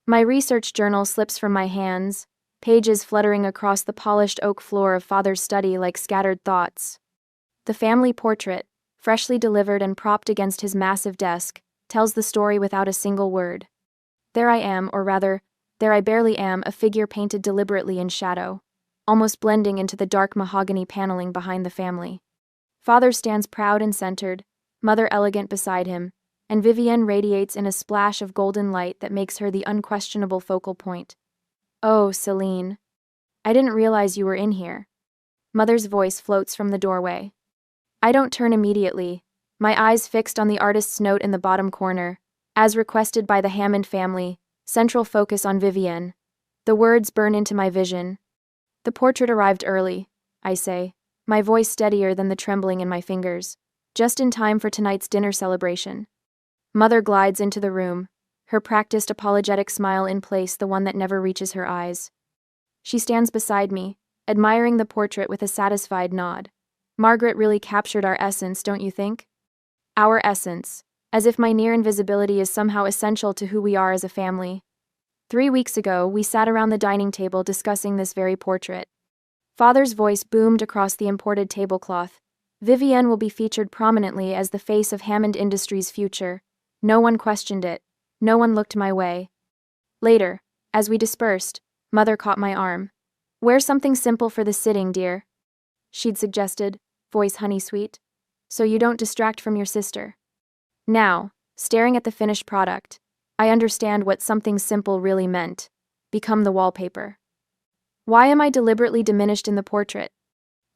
My research journal slips from my hands, pages fluttering across the polished oak floor of Father's study like scattered thoughts. The family portrait, freshly delivered and propped against his massive desk, tells the story without a single word. There I am, or rather, there I barely am, a figure painted deliberately in shadow, almost blending into the dark mahogany paneling behind the family. Father stands proud and centered, Mother elegant beside him, and Vivienne radiates in a splash of golden light that makes her the unquestionable focal point. "Oh, Celine. I didn't realize you were in here." Mother's voice floats from the doorway. I don't turn immediately, my eyes fixed on the artist's note in the bottom corner, as requested by the Hammond family, central focus on Vivienne. The words burn into my vision. "The portrait arrived early," I say, my voice steadier than the trembling in my fingers, "just in time for tonight's dinner celebration." Mother glides into the room, her practiced apologetic smile in place, the one that never reaches her eyes. She stands beside me, admiring the portrait with a satisfied nod. "Margaret really captured our essence, don't you think?" Our essence, as if my near invisibility is somehow essential to who we are as a family. 3 weeks ago, we sat around the dining table discussing this very portrait. Father's voice boomed across the imported tablecloth. "Vivienne will be featured prominently as the face of Hammond Industries' future." No one questioned it. No one looked my way. Later, as we dispersed, Mother caught my arm. "Wear something simple for the sitting, dear," she'd suggested, voice honey-sweet, "so you don't distract from your sister." Now, staring at the finished product, I understand what something simple really meant. Become the wallpaper. Why am I deliberately diminished in the portrait?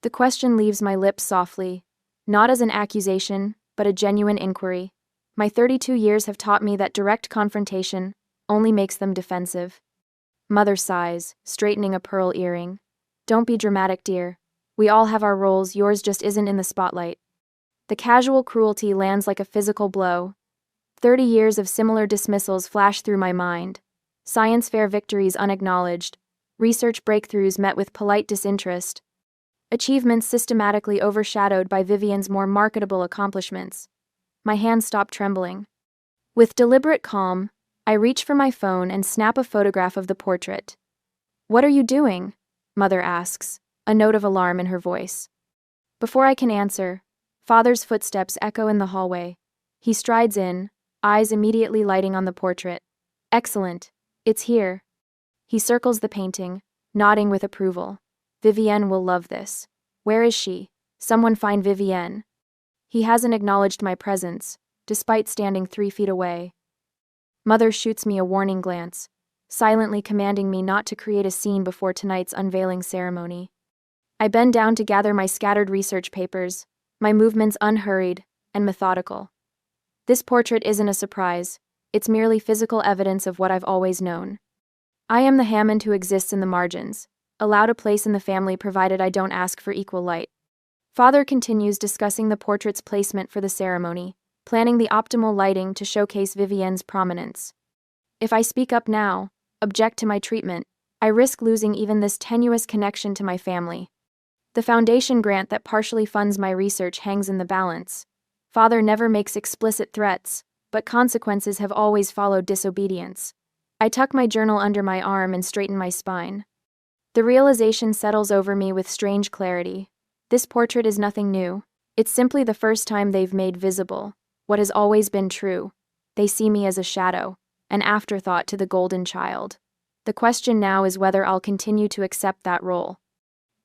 The question leaves my lips softly, not as an accusation, but a genuine inquiry. My 32 years have taught me that direct confrontation only makes them defensive. Mother sighs, straightening a pearl earring. "Don't be dramatic, dear. We all have our roles, yours just isn't in the spotlight." The casual cruelty lands like a physical blow. 30 years of similar dismissals flash through my mind. Science fair victories unacknowledged, research breakthroughs met with polite disinterest, achievements systematically overshadowed by Vivienne's more marketable accomplishments. My hands stop trembling. With deliberate calm, I reach for my phone and snap a photograph of the portrait. "What are you doing?" Mother asks, a note of alarm in her voice. Before I can answer, Father's footsteps echo in the hallway. He strides in, eyes immediately lighting on the portrait. "Excellent. It's here." He circles the painting, nodding with approval. "Vivienne will love this. Where is she? Someone find Vivienne." He hasn't acknowledged my presence, despite standing 3 feet away. Mother shoots me a warning glance, silently commanding me not to create a scene before tonight's unveiling ceremony. I bend down to gather my scattered research papers, my movements unhurried and methodical. This portrait isn't a surprise, it's merely physical evidence of what I've always known. I am the Hammond who exists in the margins, allowed a place in the family provided I don't ask for equal light. Father continues discussing the portrait's placement for the ceremony, planning the optimal lighting to showcase Vivienne's prominence. If I speak up now, object to my treatment, I risk losing even this tenuous connection to my family. The foundation grant that partially funds my research hangs in the balance. Father never makes explicit threats, but consequences have always followed disobedience. I tuck my journal under my arm and straighten my spine. The realization settles over me with strange clarity. This portrait is nothing new. It's simply the first time they've made visible what has always been true. They see me as a shadow, an afterthought to the golden child. The question now is whether I'll continue to accept that role.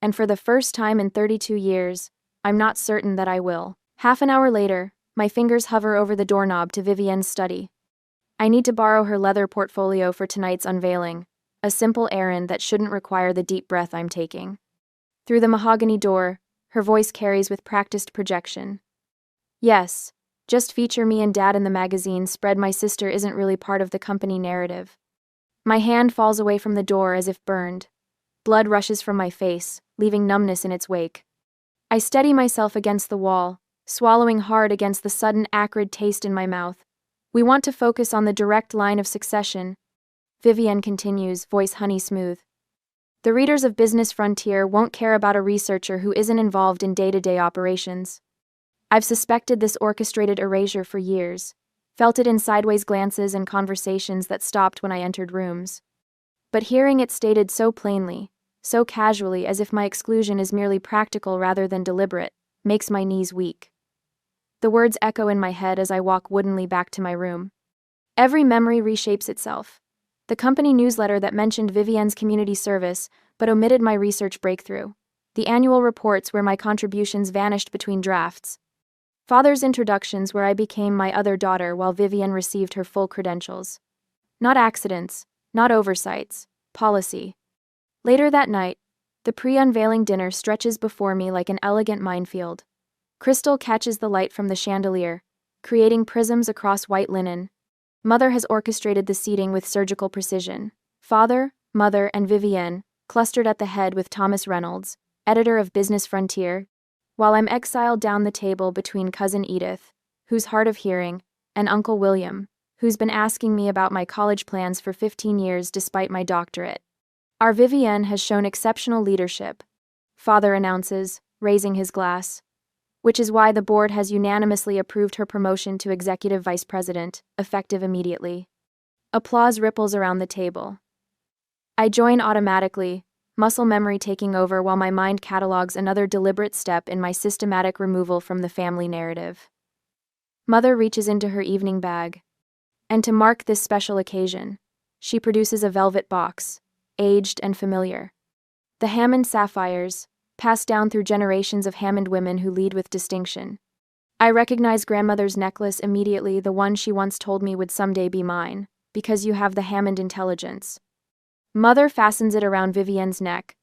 And for the first time in 32 years, I'm not certain that I will. Half an hour later, my fingers hover over the doorknob to Vivienne's study. I need to borrow her leather portfolio for tonight's unveiling, a simple errand that shouldn't require the deep breath I'm taking. Through the mahogany door, her voice carries with practiced projection. "Yes, just feature me and Dad in the magazine, spread my sister isn't really part of the company narrative." My hand falls away from the door as if burned. Blood rushes from my face, leaving numbness in its wake. I steady myself against the wall, swallowing hard against the sudden acrid taste in my mouth. "We want to focus on the direct line of succession," Vivienne continues, voice honey smooth. "The readers of Business Frontier won't care about a researcher who isn't involved in day-to-day operations." I've suspected this orchestrated erasure for years, felt it in sideways glances and conversations that stopped when I entered rooms. But hearing it stated so plainly, so casually as if my exclusion is merely practical rather than deliberate, makes my knees weak. The words echo in my head as I walk woodenly back to my room. Every memory reshapes itself. The company newsletter that mentioned Vivienne's community service but omitted my research breakthrough. The annual reports where my contributions vanished between drafts. Father's introductions where I became my other daughter while Vivienne received her full credentials. Not accidents, not oversights, policy. Later that night, the pre-unveiling dinner stretches before me like an elegant minefield. Crystal catches the light from the chandelier, creating prisms across white linen. Mother has orchestrated the seating with surgical precision. Father, mother, and Vivienne, clustered at the head with Thomas Reynolds, editor of Business Frontier, while I'm exiled down the table between cousin Edith, who's hard of hearing, and Uncle William, who's been asking me about my college plans for 15 years despite my doctorate. Our Vivienne has shown exceptional leadership, Father announces, raising his glass, which is why the board has unanimously approved her promotion to executive vice president, effective immediately. Applause ripples around the table. I join automatically, muscle memory taking over while my mind catalogs another deliberate step in my systematic removal from the family narrative. Mother reaches into her evening bag. And to mark this special occasion, she produces a velvet box, aged and familiar. The Hammond sapphires, passed down through generations of Hammond women who lead with distinction. I recognize grandmother's necklace immediately, the one she once told me would someday be mine, because you have the Hammond intelligence. Mother fastens it around Vivienne's neck,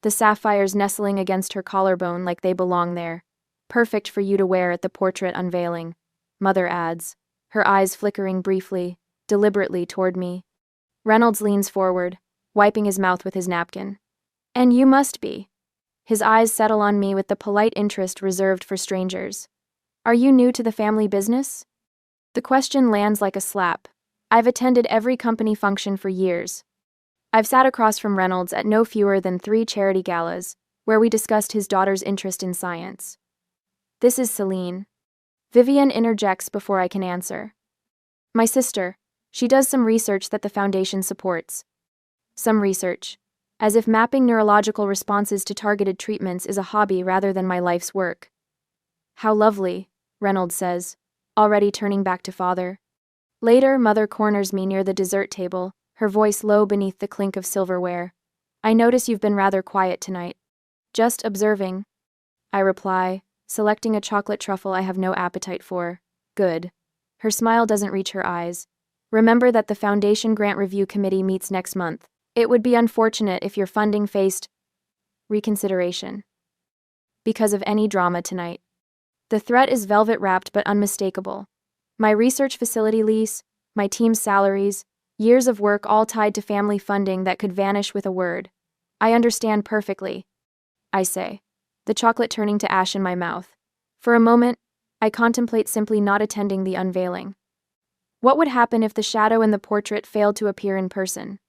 the sapphires nestling against her collarbone like they belong there. Perfect for you to wear at the portrait unveiling, Mother adds, her eyes flickering briefly, deliberately toward me. Reynolds leans forward, wiping his mouth with his napkin. And you must be. His eyes settle on me with the polite interest reserved for strangers. Are you new to the family business? The question lands like a slap. I've attended every company function for years. I've sat across from Reynolds at no fewer than 3 charity galas, where we discussed his daughter's interest in science. This is Celine. Vivienne interjects before I can answer. My sister. She does some research that the foundation supports. Some research. As if mapping neurological responses to targeted treatments is a hobby rather than my life's work. How lovely, Reynolds says, already turning back to Father. Later, Mother corners me near the dessert table, her voice low beneath the clink of silverware. I notice you've been rather quiet tonight. Just observing. I reply, selecting a chocolate truffle I have no appetite for. Good. Her smile doesn't reach her eyes. Remember that the Foundation Grant Review Committee meets next month. It would be unfortunate if your funding faced reconsideration because of any drama tonight. The threat is velvet-wrapped but unmistakable. My research facility lease, my team's salaries, years of work all tied to family funding that could vanish with a word. I understand perfectly, I say, the chocolate turning to ash in my mouth. For a moment, I contemplate simply not attending the unveiling. What would happen if the shadow in the portrait failed to appear in person?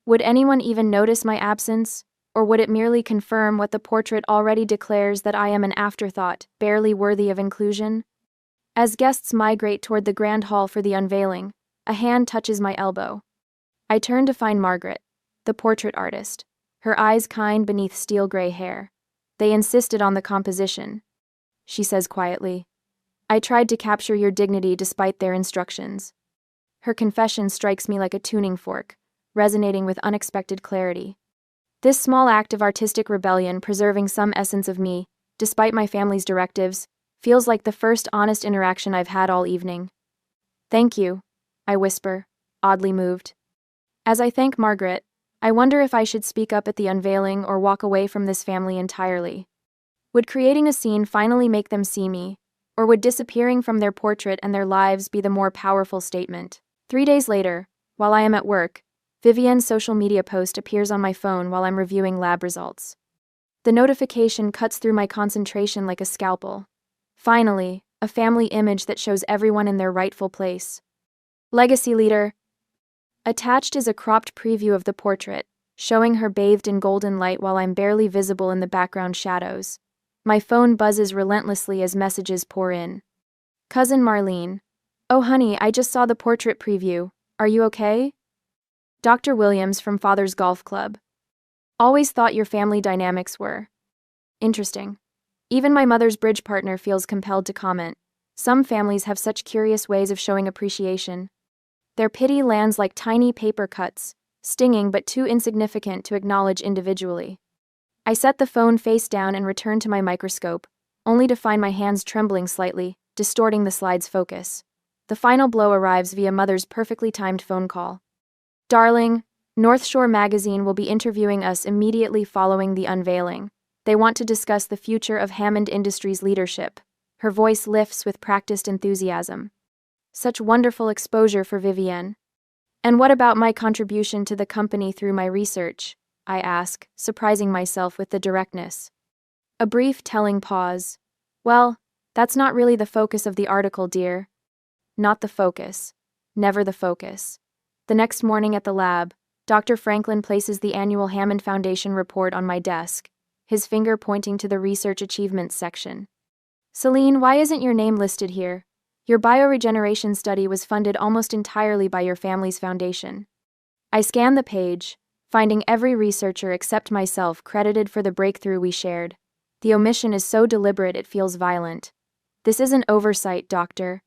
Would anyone even notice my absence, or would it merely confirm what the portrait already declares, that I am an afterthought, barely worthy of inclusion? As guests migrate toward the grand hall for the unveiling, a hand touches my elbow. I turn to find Margaret, the portrait artist, her eyes kind beneath steel-gray hair. They insisted on the composition, she says quietly. I tried to capture your dignity despite their instructions. Her confession strikes me like a tuning fork, resonating with unexpected clarity. This small act of artistic rebellion, preserving some essence of me, despite my family's directives, feels like the first honest interaction I've had all evening. Thank you, I whisper, oddly moved. As I thank Margaret, I wonder if I should speak up at the unveiling or walk away from this family entirely. Would creating a scene finally make them see me, or would disappearing from their portrait and their lives be the more powerful statement? 3 days later, while I am at work, Vivienne's social media post appears on my phone while I'm reviewing lab results. The notification cuts through my concentration like a scalpel. Finally, a family image that shows everyone in their rightful place. Legacy leader. Attached is a cropped preview of the portrait, showing her bathed in golden light while I'm barely visible in the background shadows. My phone buzzes relentlessly as messages pour in. Cousin Marlene. Oh honey, I just saw the portrait preview. Are you okay? Dr. Williams from Father's Golf Club. Always thought your family dynamics were interesting. Even my mother's bridge partner feels compelled to comment. Some families have such curious ways of showing appreciation. Their pity lands like tiny paper cuts, stinging but too insignificant to acknowledge individually. I set the phone face down and returned to my microscope, only to find my hands trembling slightly, distorting the slide's focus. The final blow arrives via mother's perfectly timed phone call. Darling, North Shore magazine will be interviewing us immediately following the unveiling. They want to discuss the future of Hammond Industries leadership. Her voice lifts with practiced enthusiasm. Such wonderful exposure for Vivienne. And what about my contribution to the company through my research? I ask, surprising myself with the directness. A brief, telling pause. Well, that's not really the focus of the article, dear. Not the focus. Never the focus. The next morning at the lab, Dr. Franklin places the annual Hammond Foundation report on my desk, his finger pointing to the research achievements section. Celine, why isn't your name listed here? Your bioregeneration study was funded almost entirely by your family's foundation. I scan the page, finding every researcher except myself credited for the breakthrough we shared. The omission is so deliberate it feels violent. This isn't oversight, doctor.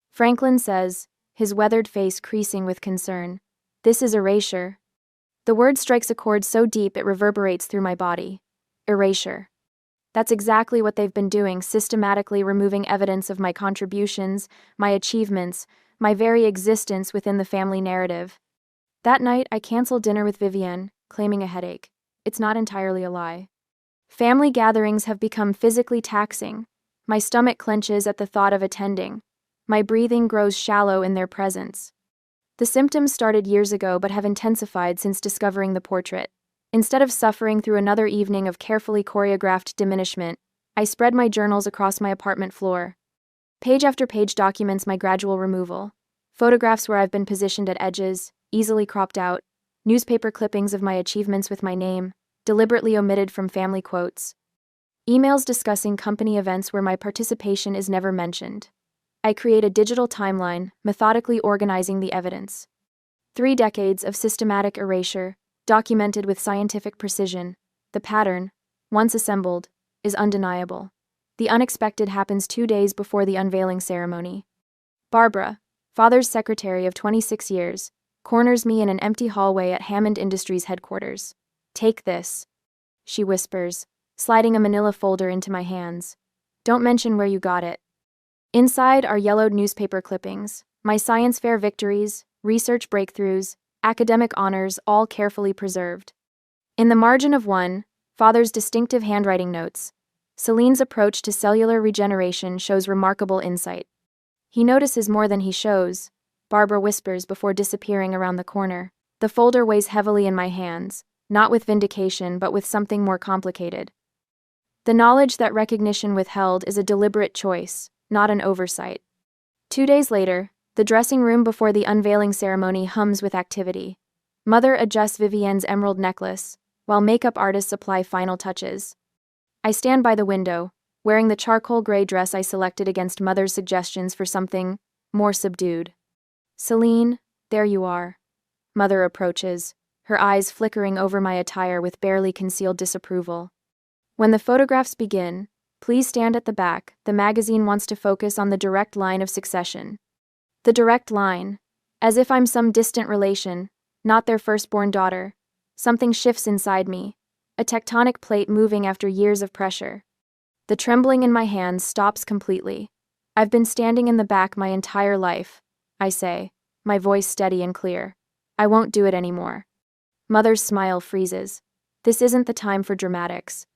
Franklin says, his weathered face creasing with concern. This is erasure. The word strikes a chord so deep it reverberates through my body. Erasure. That's exactly what they've been doing, systematically removing evidence of my contributions, my achievements, my very existence within the family narrative. That night, I canceled dinner with Vivienne, claiming a headache. It's not entirely a lie. Family gatherings have become physically taxing. My stomach clenches at the thought of attending. My breathing grows shallow in their presence. The symptoms started years ago but have intensified since discovering the portrait. Instead of suffering through another evening of carefully choreographed diminishment, I spread my journals across my apartment floor. Page after page documents my gradual removal. Photographs where I've been positioned at edges, easily cropped out, newspaper clippings of my achievements with my name, deliberately omitted from family quotes. Emails discussing company events where my participation is never mentioned. I create a digital timeline, methodically organizing the evidence. 3 decades of systematic erasure, documented with scientific precision. The pattern, once assembled, is undeniable. The unexpected happens 2 days before the unveiling ceremony. Barbara, father's secretary of 26 years, corners me in an empty hallway at Hammond Industries headquarters. Take this, she whispers, sliding a manila folder into my hands. Don't mention where you got it. Inside are yellowed newspaper clippings, my science fair victories, research breakthroughs, academic honors, all carefully preserved. In the margin of one, father's distinctive handwriting notes. Celine's approach to cellular regeneration shows remarkable insight. He notices more than he shows, Barbara whispers before disappearing around the corner. The folder weighs heavily in my hands, not with vindication but with something more complicated. The knowledge that recognition withheld is a deliberate choice, not an oversight. 2 days later, the dressing room before the unveiling ceremony hums with activity. Mother adjusts Vivienne's emerald necklace, while makeup artists apply final touches. I stand by the window, wearing the charcoal gray dress I selected against Mother's suggestions for something more subdued. Celine, there you are. Mother approaches, her eyes flickering over my attire with barely concealed disapproval. When the photographs begin, please stand at the back. The magazine wants to focus on the direct line of succession. The direct line, as if I'm some distant relation, not their firstborn daughter. Something shifts inside me, a tectonic plate moving after years of pressure. The trembling in my hands stops completely. I've been standing in the back my entire life, I say, my voice steady and clear. I won't do it anymore. Mother's smile freezes. This isn't the time for dramatics.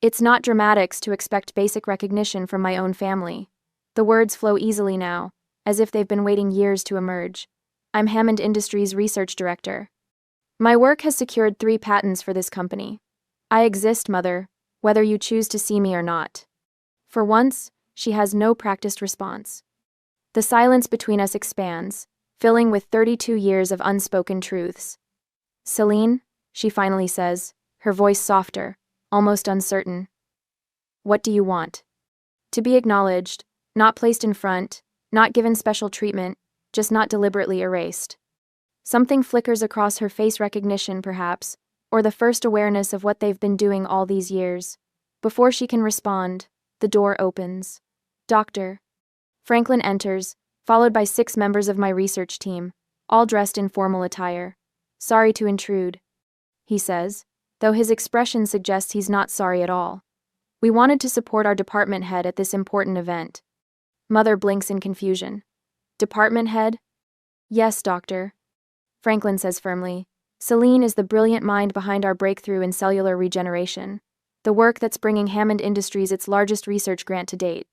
It's not dramatics to expect basic recognition from my own family. The words flow easily now, as if they've been waiting years to emerge. I'm Hammond Industries research director. My work has secured 3 patents for this company. I exist, Mother, whether you choose to see me or not. For once, she has no practiced response. The silence between us expands, filling with 32 years of unspoken truths. Celine, she finally says, her voice softer, almost uncertain. What do you want? To be acknowledged, not placed in front, Not given special treatment, just not deliberately erased. Something flickers across her face, recognition perhaps, or the first awareness of what they've been doing all these years. Before she can respond, the door opens. Doctor. Franklin enters, followed by 6 members of my research team, all dressed in formal attire. Sorry to intrude, he says, though his expression suggests he's not sorry at all. We wanted to support our department head at this important event. Mother blinks in confusion. Department head? Yes, doctor. Franklin says firmly. Celine is the brilliant mind behind our breakthrough in cellular regeneration, the work that's bringing Hammond Industries its largest research grant to date.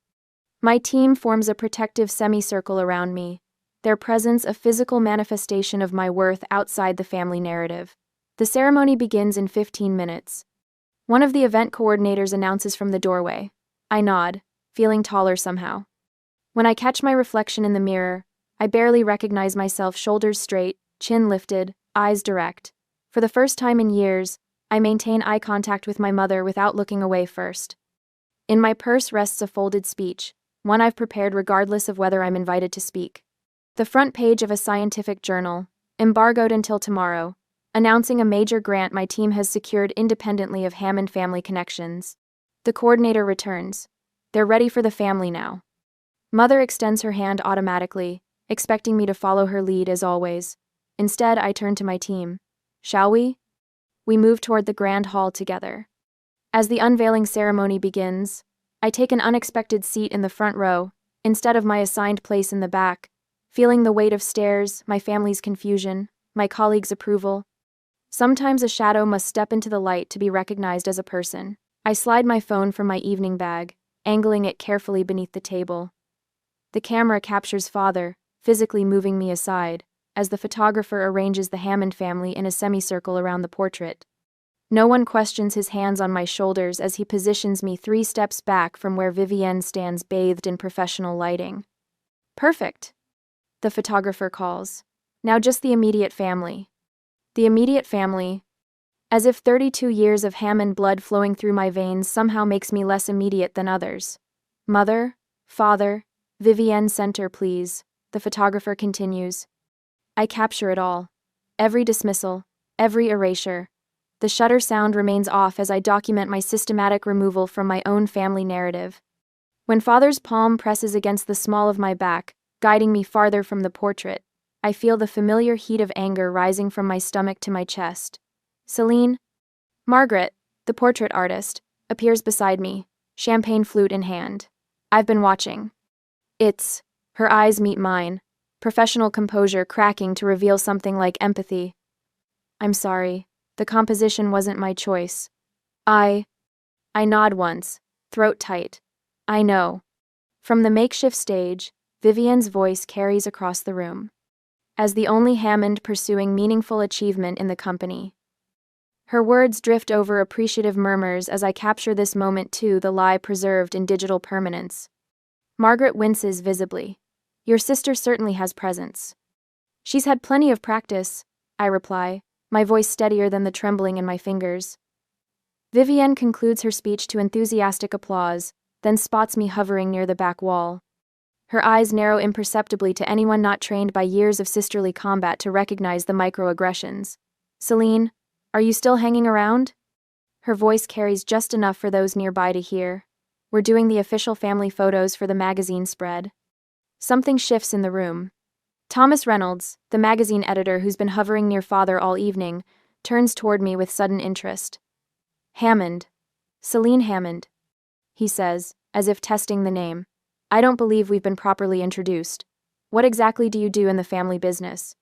My team forms a protective semicircle around me, their presence a physical manifestation of my worth outside the family narrative. The ceremony begins in 15 minutes. One of the event coordinators announces from the doorway. I nod, feeling taller somehow. When I catch my reflection in the mirror, I barely recognize myself, shoulders straight, chin lifted, eyes direct. For the first time in years, I maintain eye contact with my mother without looking away first. In my purse rests a folded speech, one I've prepared regardless of whether I'm invited to speak. The front page of a scientific journal, embargoed until tomorrow, announcing a major grant my team has secured independently of Hammond family connections. The coordinator returns. They're ready for the family now. Mother extends her hand automatically, expecting me to follow her lead as always. Instead, I turn to my team. Shall we? We move toward the grand hall together. As the unveiling ceremony begins, I take an unexpected seat in the front row, instead of my assigned place in the back, feeling the weight of stares, my family's confusion, my colleagues' approval. Sometimes a shadow must step into the light to be recognized as a person. I slide my phone from my evening bag, angling it carefully beneath the table. The camera captures Father, physically moving me aside, as the photographer arranges the Hammond family in a semicircle around the portrait. No one questions his hands on my shoulders as he positions me 3 steps back from where Vivienne stands bathed in professional lighting. Perfect, the photographer calls. Now just the immediate family. The immediate family, as if 32 years of Hammond blood flowing through my veins somehow makes me less immediate than others. Mother, father, Vivienne center please, the photographer continues. I capture it all. Every dismissal, every erasure. The shutter sound remains off as I document my systematic removal from my own family narrative. When Father's palm presses against the small of my back, guiding me farther from the portrait, I feel the familiar heat of anger rising from my stomach to my chest. Celine? Margaret, the portrait artist, appears beside me, champagne flute in hand. I've been watching. Her eyes meet mine, professional composure cracking to reveal something like empathy. I'm sorry, the composition wasn't my choice. I nod once, throat tight. I know. From the makeshift stage, Vivienne's voice carries across the room. As the only Hammond pursuing meaningful achievement in the company. Her words drift over appreciative murmurs as I capture this moment too, the lie preserved in digital permanence. Margaret winces visibly. Your sister certainly has presence. She's had plenty of practice, I reply, my voice steadier than the trembling in my fingers. Vivienne concludes her speech to enthusiastic applause, then spots me hovering near the back wall. Her eyes narrow imperceptibly to anyone not trained by years of sisterly combat to recognize the microaggressions. Celine, are you still hanging around? Her voice carries just enough for those nearby to hear. We're doing the official family photos for the magazine spread. Something shifts in the room. Thomas Reynolds, the magazine editor who's been hovering near Father all evening, turns toward me with sudden interest. Hammond. Celine Hammond, he says, as if testing the name. I don't believe we've been properly introduced. What exactly do you do in the family business?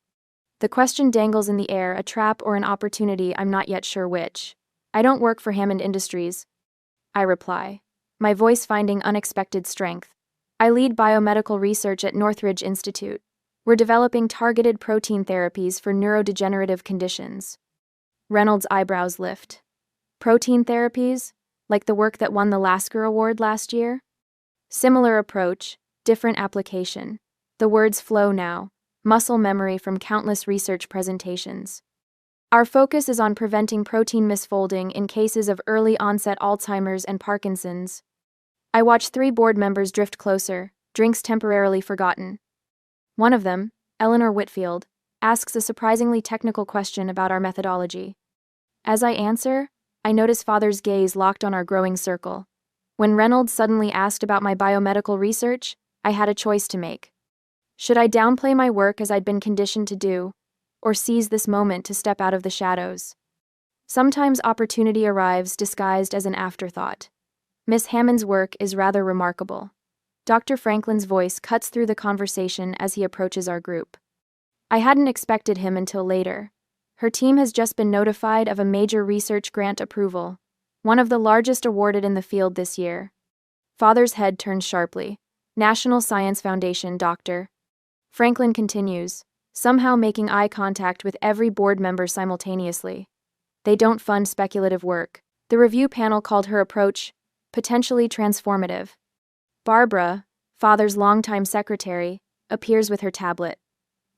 The question dangles in the air, a trap or an opportunity, I'm not yet sure which. I don't work for Hammond Industries, I reply, my voice finding unexpected strength. I lead biomedical research at Northridge Institute. We're developing targeted protein therapies for neurodegenerative conditions. Reynolds' eyebrows lift. Protein therapies? Like the work that won the Lasker Award last year? Similar approach, different application. The words flow now, muscle memory from countless research presentations. Our focus is on preventing protein misfolding in cases of early onset Alzheimer's and Parkinson's. I watch 3 board members drift closer, drinks temporarily forgotten. One of them, Eleanor Whitfield, asks a surprisingly technical question about our methodology. As I answer, I notice Father's gaze locked on our growing circle. When Reynolds suddenly asked about my biomedical research, I had a choice to make. Should I downplay my work as I'd been conditioned to do, or seize this moment to step out of the shadows? Sometimes opportunity arrives disguised as an afterthought. Miss Hammond's work is rather remarkable. Dr. Franklin's voice cuts through the conversation as he approaches our group. I hadn't expected him until later. Her team has just been notified of a major research grant approval, one of the largest awarded in the field this year. Father's head turns sharply. National Science Foundation, Dr. Franklin continues, somehow making eye contact with every board member simultaneously. They don't fund speculative work. The review panel called her approach potentially transformative. Barbara, Father's longtime secretary, appears with her tablet.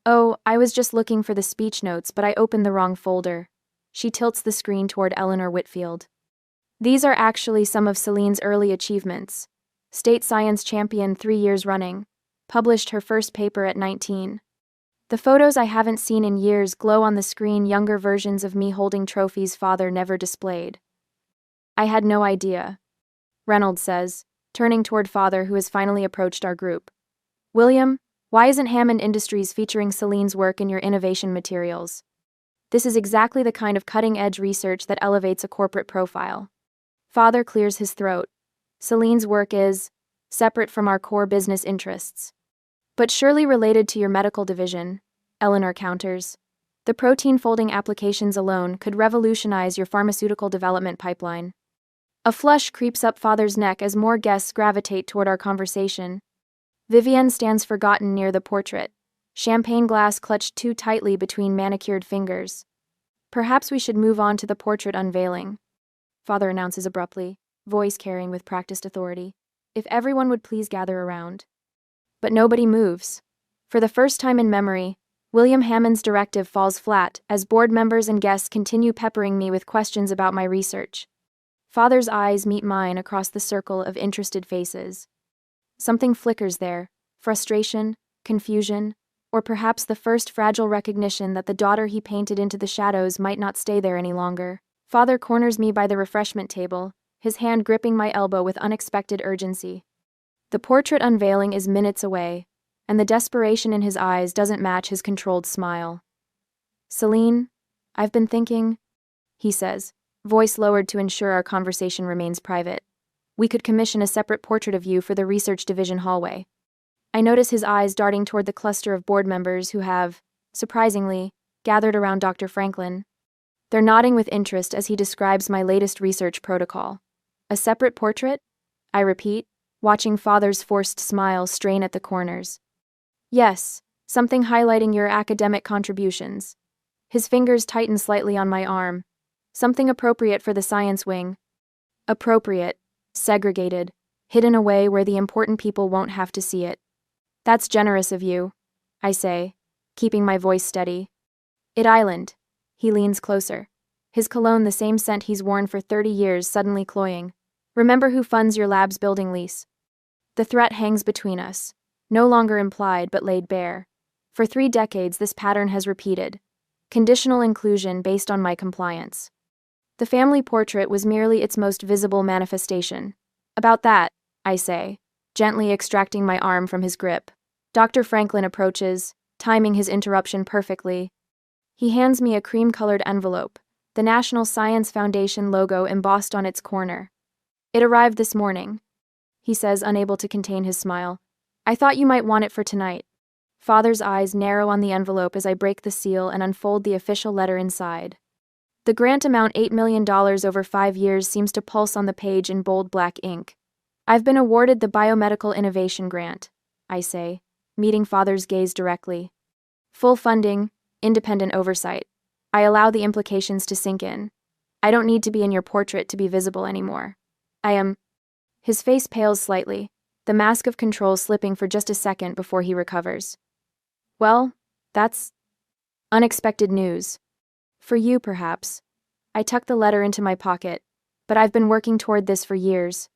Oh, I was just looking for the speech notes, but I opened the wrong folder. She tilts the screen toward Eleanor Whitfield. These are actually some of Celine's early achievements. State science champion 3 years running. Published her first paper at 19. The photos I haven't seen in years glow on the screen, younger versions of me holding trophies Father never displayed. I had no idea, Reynolds says, turning toward Father, who has finally approached our group. William, why isn't Hammond Industries featuring Celine's work in your innovation materials? This is exactly the kind of cutting-edge research that elevates a corporate profile. Father clears his throat. Celine's work is separate from our core business interests. But surely related to your medical division, Eleanor counters. The protein folding applications alone could revolutionize your pharmaceutical development pipeline. A flush creeps up Father's neck as more guests gravitate toward our conversation. Vivienne stands forgotten near the portrait, champagne glass clutched too tightly between manicured fingers. Perhaps we should move on to the portrait unveiling, Father announces abruptly, voice carrying with practiced authority. If everyone would please gather around. But nobody moves. For the first time in memory, William Hammond's directive falls flat as board members and guests continue peppering me with questions about my research. Father's eyes meet mine across the circle of interested faces. Something flickers there, frustration, confusion, or perhaps the first fragile recognition that the daughter he painted into the shadows might not stay there any longer. Father corners me by the refreshment table, his hand gripping my elbow with unexpected urgency. The portrait unveiling is minutes away, and the desperation in his eyes doesn't match his controlled smile. Celine, I've been thinking, he says, voice lowered to ensure our conversation remains private. We could commission a separate portrait of you for the research division hallway. I notice his eyes darting toward the cluster of board members who have, surprisingly, gathered around Dr. Franklin. They're nodding with interest as he describes my latest research protocol. A separate portrait? I repeat, watching Father's forced smile strain at the corners. Yes, something highlighting your academic contributions. His fingers tighten slightly on my arm. Something appropriate for the science wing. Appropriate, segregated, hidden away where the important people won't have to see it. That's generous of you, I say, keeping my voice steady. It Island. He leans closer. His cologne the same scent he's worn for 30 years suddenly cloying. Remember who funds your lab's building lease. The threat hangs between us, no longer implied but laid bare. For 3 decades this pattern has repeated. Conditional inclusion based on my compliance. The family portrait was merely its most visible manifestation. About that, I say, gently extracting my arm from his grip. Dr. Franklin approaches, timing his interruption perfectly. He hands me a cream-colored envelope, the National Science Foundation logo embossed on its corner. It arrived this morning, he says, unable to contain his smile. I thought you might want it for tonight. Father's eyes narrow on the envelope as I break the seal and unfold the official letter inside. The grant amount $8 million over 5 years seems to pulse on the page in bold black ink. I've been awarded the Biomedical Innovation Grant, I say, meeting Father's gaze directly. Full funding, independent oversight. I allow the implications to sink in. I don't need to be in your portrait to be visible anymore. I am. His face pales slightly, the mask of control slipping for just a second before he recovers. Well, that's unexpected news. For you, perhaps. I tuck the letter into my pocket, but I've been working toward this for years.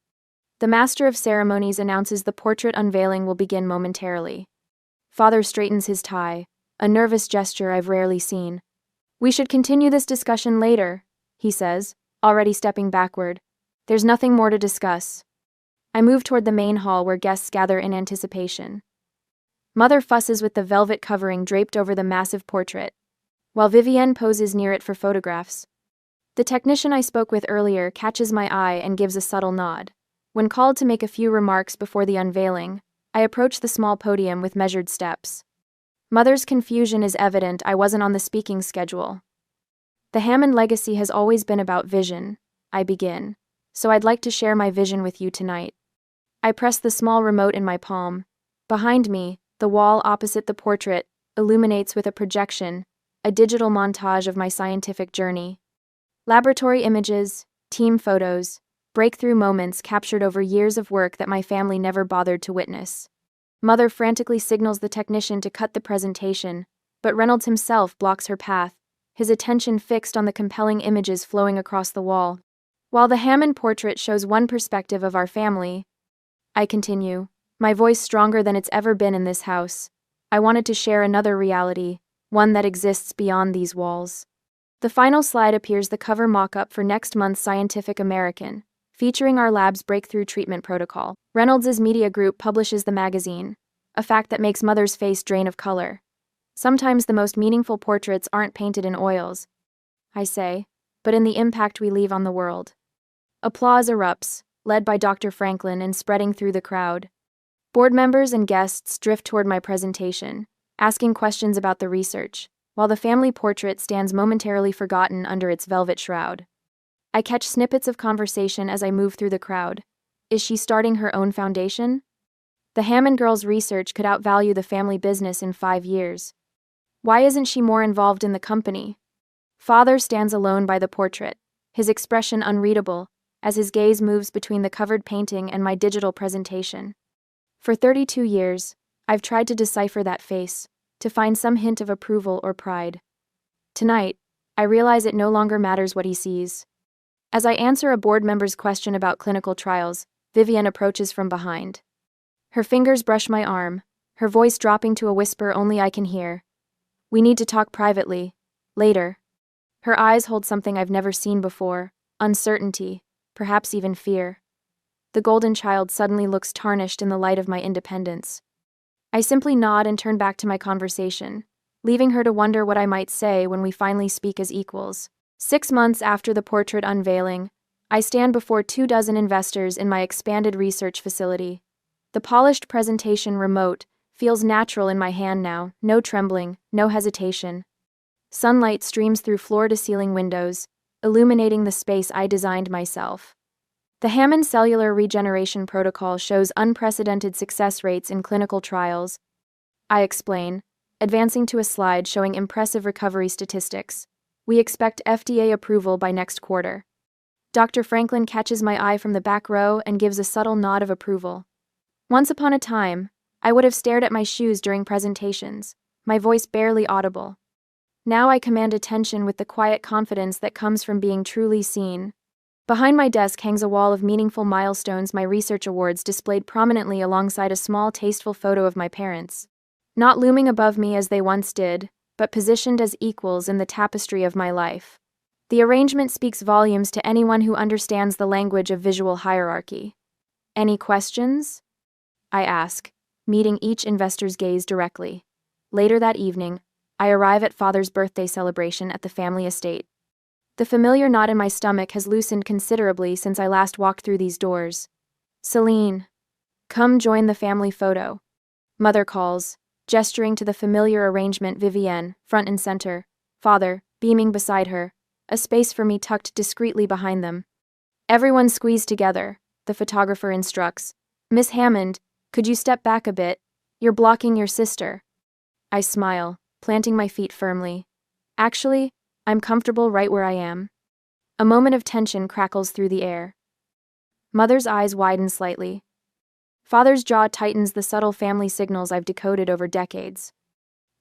The master of ceremonies announces the portrait unveiling will begin momentarily. Father straightens his tie, a nervous gesture I've rarely seen. "We should continue this discussion later," he says, already stepping backward. "There's nothing more to discuss." I move toward the main hall where guests gather in anticipation. Mother fusses with the velvet covering draped over the massive portrait, while Vivienne poses near it for photographs. The technician I spoke with earlier catches my eye and gives a subtle nod. When called to make a few remarks before the unveiling, I approach the small podium with measured steps. Mother's confusion is evident. I wasn't on the speaking schedule. "The Hammond legacy has always been about vision," I begin, "so I'd like to share my vision with you tonight." I press the small remote in my palm. Behind me, the wall opposite the portrait illuminates with a projection, a digital montage of my scientific journey. Laboratory images, team photos, breakthrough moments captured over years of work that my family never bothered to witness. Mother frantically signals the technician to cut the presentation, but Reynolds himself blocks her path, his attention fixed on the compelling images flowing across the wall. "While the Hammond portrait shows one perspective of our family," I continue, my voice stronger than it's ever been in this house, "I wanted to share another reality, one that exists beyond these walls." The final slide appears, the cover mock-up for next month's Scientific American, featuring our lab's breakthrough treatment protocol. Reynolds' media group publishes the magazine, a fact that makes Mother's face drain of color. "Sometimes the most meaningful portraits aren't painted in oils," I say, "but in the impact we leave on the world." Applause erupts, led by Dr. Franklin and spreading through the crowd. Board members and guests drift toward my presentation, asking questions about the research, while the family portrait stands momentarily forgotten under its velvet shroud. I catch snippets of conversation as I move through the crowd. Is she starting her own foundation? The Hammond girl's research could outvalue the family business in 5 years. Why isn't she more involved in the company? Father stands alone by the portrait, his expression unreadable, as his gaze moves between the covered painting and my digital presentation. For 32 years, I've tried to decipher that face, to find some hint of approval or pride. Tonight, I realize it no longer matters what he sees. As I answer a board member's question about clinical trials, Vivienne approaches from behind. Her fingers brush my arm, her voice dropping to a whisper only I can hear. "We need to talk privately. Later." Her eyes hold something I've never seen before, uncertainty, perhaps even fear. The golden child suddenly looks tarnished in the light of my independence. I simply nod and turn back to my conversation, leaving her to wonder what I might say when we finally speak as equals. 6 months after the portrait unveiling, I stand before 24 investors in my expanded research facility. The polished presentation remote feels natural in my hand now, no trembling, no hesitation. Sunlight streams through floor-to-ceiling windows, illuminating the space I designed myself. The Hammond cellular regeneration protocol shows unprecedented success rates in clinical trials, I explain, advancing to a slide showing impressive recovery statistics. "We expect FDA approval by next quarter." Dr. Franklin catches my eye from the back row and gives a subtle nod of approval. Once upon a time, I would have stared at my shoes during presentations, my voice barely audible. Now I command attention with the quiet confidence that comes from being truly seen. Behind my desk hangs a wall of meaningful milestones, my research awards displayed prominently alongside a small, tasteful photo of my parents. Not looming above me as they once did, but positioned as equals in the tapestry of my life. The arrangement speaks volumes to anyone who understands the language of visual hierarchy. "Any questions?" I ask, meeting each investor's gaze directly. Later that evening, I arrive at Father's birthday celebration at the family estate. The familiar knot in my stomach has loosened considerably since I last walked through these doors. "Celine, come join the family photo," Mother calls, gesturing to the familiar arrangement. Vivienne, front and center, Father, beaming beside her, a space for me tucked discreetly behind them. "Everyone squeeze together," the photographer instructs. "Miss Hammond, could you step back a bit? You're blocking your sister." I smile, planting my feet firmly. "Actually, I'm comfortable right where I am." A moment of tension crackles through the air. Mother's eyes widen slightly. Father's jaw tightens, the subtle family signals I've decoded over decades.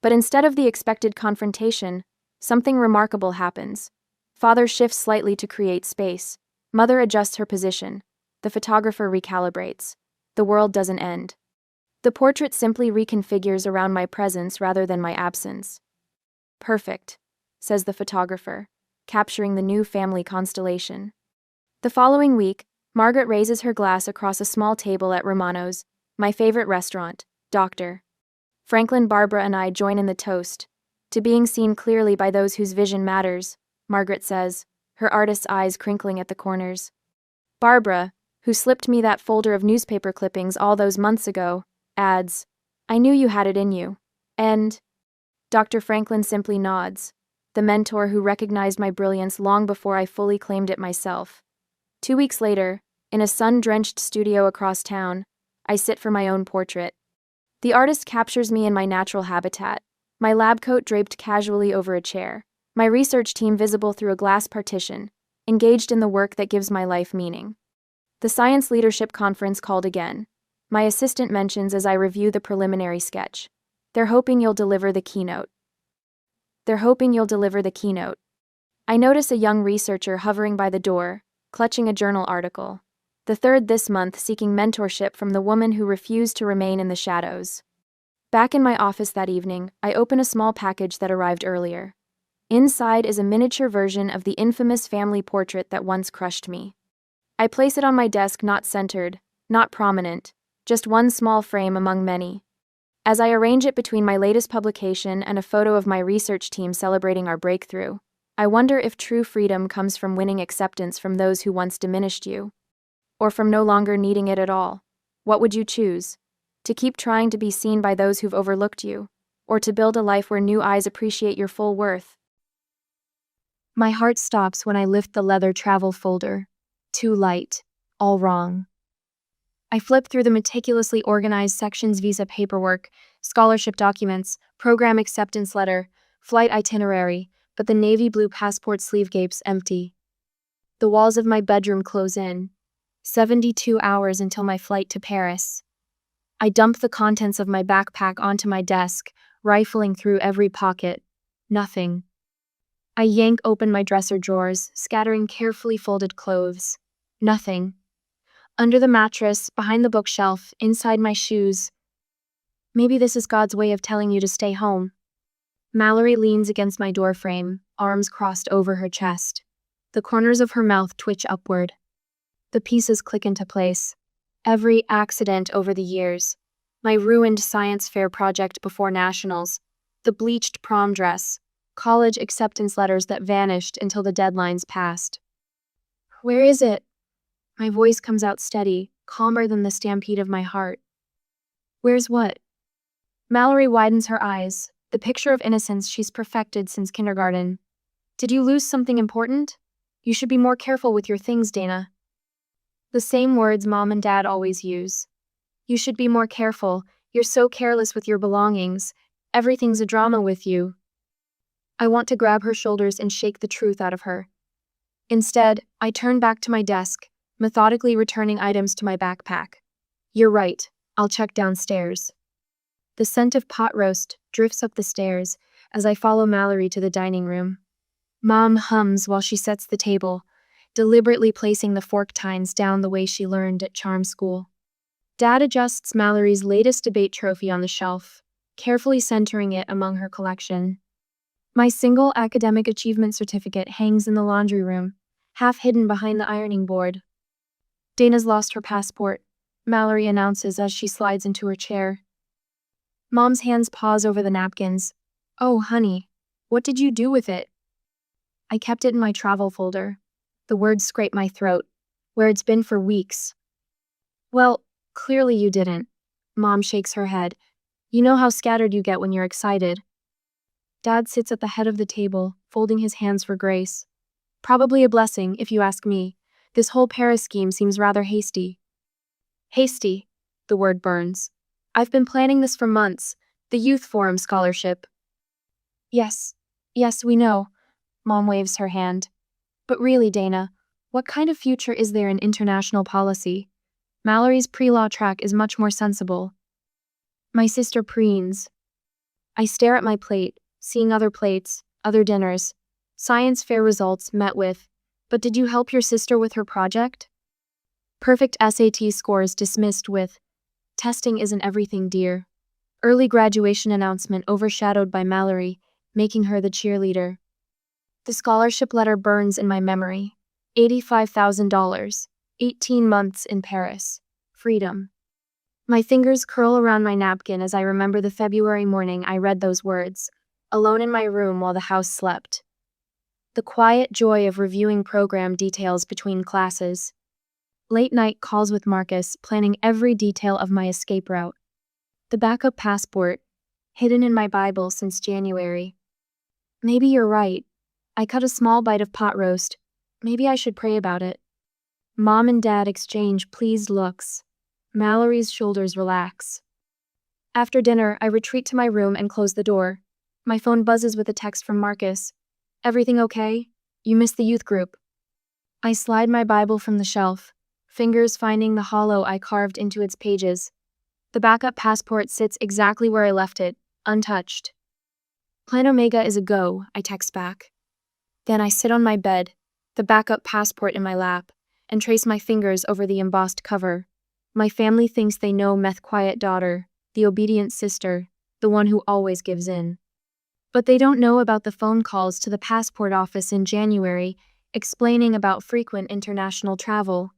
But instead of the expected confrontation, something remarkable happens. Father shifts slightly to create space. Mother adjusts her position. The photographer recalibrates. The world doesn't end. The portrait simply reconfigures around my presence rather than my absence. Perfect, says the photographer, capturing the new family constellation. The following week, Margaret raises her glass across a small table at Romano's, my favorite restaurant, Dr. Franklin, Barbara, and I join in the toast. To being seen clearly by those whose vision matters, Margaret says, her artist's eyes crinkling at the corners. Barbara, who slipped me that folder of newspaper clippings all those months ago, adds, I knew you had it in you. And Dr. Franklin simply nods, the mentor who recognized my brilliance long before I fully claimed it myself. 2 weeks later, in a sun-drenched studio across town, I sit for my own portrait. The artist captures me in my natural habitat, my lab coat draped casually over a chair, my research team visible through a glass partition, engaged in the work that gives my life meaning. The Science Leadership Conference called again. My assistant mentions as I review the preliminary sketch. They're hoping you'll deliver the keynote. I notice a young researcher hovering by the door, clutching a journal article. The third this month seeking mentorship from the woman who refused to remain in the shadows. Back in my office that evening, I open a small package that arrived earlier. Inside is a miniature version of the infamous family portrait that once crushed me. I place it on my desk, not centered, not prominent, just one small frame among many. As I arrange it between my latest publication and a photo of my research team celebrating our breakthrough, I wonder if true freedom comes from winning acceptance from those who once diminished you, or from no longer needing it at all. What would you choose? To keep trying to be seen by those who've overlooked you, or to build a life where new eyes appreciate your full worth? My heart stops when I lift the leather travel folder. Too light. All wrong. I flip through the meticulously organized sections: visa paperwork, scholarship documents, program acceptance letter, flight itinerary, but the navy blue passport sleeve gape's empty. The walls of my bedroom close in. 72 hours until my flight to Paris. I dump the contents of my backpack onto my desk, rifling through every pocket. Nothing. I yank open my dresser drawers, scattering carefully folded clothes. Nothing. Under the mattress, behind the bookshelf, inside my shoes. Maybe this is God's way of telling you to stay home. Mallory leans against my doorframe, arms crossed over her chest. The corners of her mouth twitch upward. The pieces click into place. Every accident over the years. My ruined science fair project before nationals. The bleached prom dress. College acceptance letters that vanished until the deadlines passed. Where is it? My voice comes out steady, calmer than the stampede of my heart. Where's what? Mallory widens her eyes, the picture of innocence she's perfected since kindergarten. Did you lose something important? You should be more careful with your things, Dana. The same words Mom and Dad always use. You should be more careful. You're so careless with your belongings. Everything's a drama with you. I want to grab her shoulders and shake the truth out of her. Instead, I turn back to my desk, methodically returning items to my backpack. You're right, I'll check downstairs. The scent of pot roast drifts up the stairs as I follow Mallory to the dining room. Mom hums while she sets the table, deliberately placing the fork tines down the way she learned at charm school. Dad adjusts Mallory's latest debate trophy on the shelf, carefully centering it among her collection. My single academic achievement certificate hangs in the laundry room, half hidden behind the ironing board. Dana's lost her passport, Mallory announces as she slides into her chair. Mom's hands pause over the napkins. Oh, honey, what did you do with it? I kept it in my travel folder. The words scrape my throat, where it's been for weeks. Well, clearly you didn't. Mom shakes her head. You know how scattered you get when you're excited. Dad sits at the head of the table, folding his hands for grace. Probably a blessing, if you ask me. This whole Paris scheme seems rather hasty. Hasty, the word burns. I've been planning this for months. The Youth Forum scholarship. Yes, we know. Mom waves her hand. But really, Dana, what kind of future is there in international policy? Mallory's pre-law track is much more sensible. My sister preens. I stare at my plate, seeing other plates, other dinners. Science fair results met with, but did you help your sister with her project? Perfect SAT scores dismissed with, "Testing isn't everything, dear." Early graduation announcement overshadowed by Mallory, making her the cheerleader. The scholarship letter burns in my memory. $85,000. 18 months in Paris. Freedom. My fingers curl around my napkin as I remember the February morning I read those words, alone in my room while the house slept. The quiet joy of reviewing program details between classes. Late night calls with Marcus, planning every detail of my escape route. The backup passport, hidden in my Bible since January. Maybe you're right. I cut a small bite of pot roast. Maybe I should pray about it. Mom and Dad exchange pleased looks. Mallory's shoulders relax. After dinner, I retreat to my room and close the door. My phone buzzes with a text from Marcus. "Everything okay? You missed the youth group." I slide my Bible from the shelf, fingers finding the hollow I carved into its pages. The backup passport sits exactly where I left it, untouched. "Plan Omega is a go," I text back. Then I sit on my bed, the backup passport in my lap, and trace my fingers over the embossed cover. My family thinks they know meth quiet daughter, the obedient sister, the one who always gives in. But they don't know about the phone calls to the passport office in January, explaining about frequent international travel.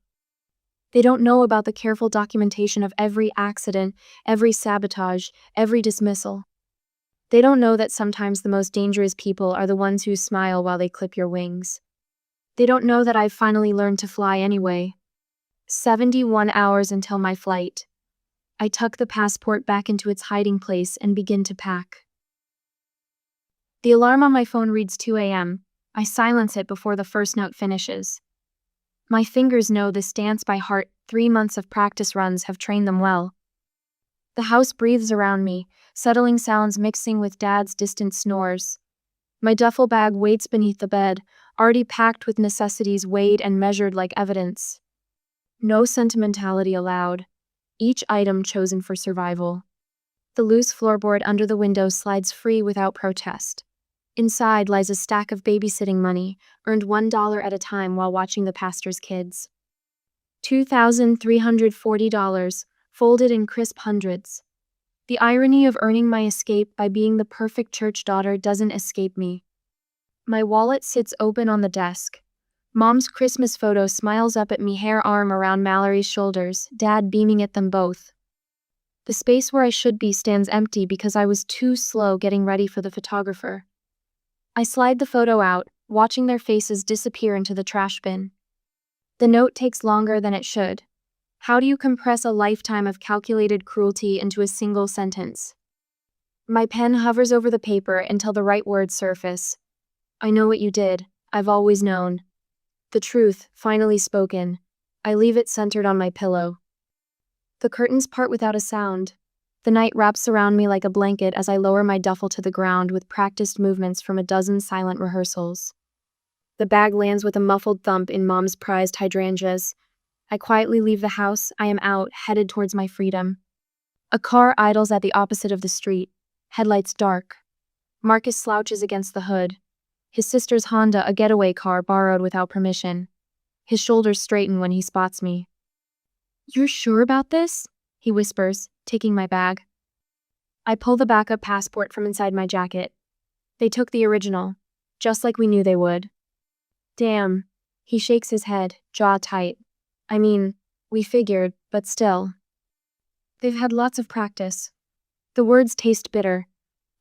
They don't know about the careful documentation of every accident, every sabotage, every dismissal. They don't know that sometimes the most dangerous people are the ones who smile while they clip your wings. They don't know that I've finally learned to fly anyway. 71 hours until my flight. I tuck the passport back into its hiding place and begin to pack. The alarm on my phone reads 2 a.m. I silence it before the first note finishes. My fingers know this dance by heart. 3 months of practice runs have trained them well. The house breathes around me, settling sounds mixing with Dad's distant snores. My duffel bag waits beneath the bed, already packed with necessities weighed and measured like evidence. No sentimentality allowed. Each item chosen for survival. The loose floorboard under the window slides free without protest. Inside lies a stack of babysitting money, earned $1 at a time while watching the pastor's kids. $2,340, folded in crisp hundreds. The irony of earning my escape by being the perfect church daughter doesn't escape me. My wallet sits open on the desk. Mom's Christmas photo smiles up at me, hair arm around Mallory's shoulders, Dad beaming at them both. The space where I should be stands empty because I was too slow getting ready for the photographer. I slide the photo out, watching their faces disappear into the trash bin. The note takes longer than it should. How do you compress a lifetime of calculated cruelty into a single sentence? My pen hovers over the paper until the right words surface. "I know what you did. I've always known." The truth, finally spoken. I leave it centered on my pillow. The curtains part without a sound. The night wraps around me like a blanket as I lower my duffel to the ground with practiced movements from a dozen silent rehearsals. The bag lands with a muffled thump in Mom's prized hydrangeas. I quietly leave the house. I am out, headed towards my freedom. A car idles at the opposite of the street, headlights dark. Marcus slouches against the hood. His sister's Honda, a getaway car borrowed without permission. His shoulders straighten when he spots me. "You're sure about this?" he whispers, taking my bag. I pull the backup passport from inside my jacket. They took the original, just like we knew they would. "Damn." He shakes his head, jaw tight. "I mean, we figured, but still." They've had lots of practice. The words taste bitter.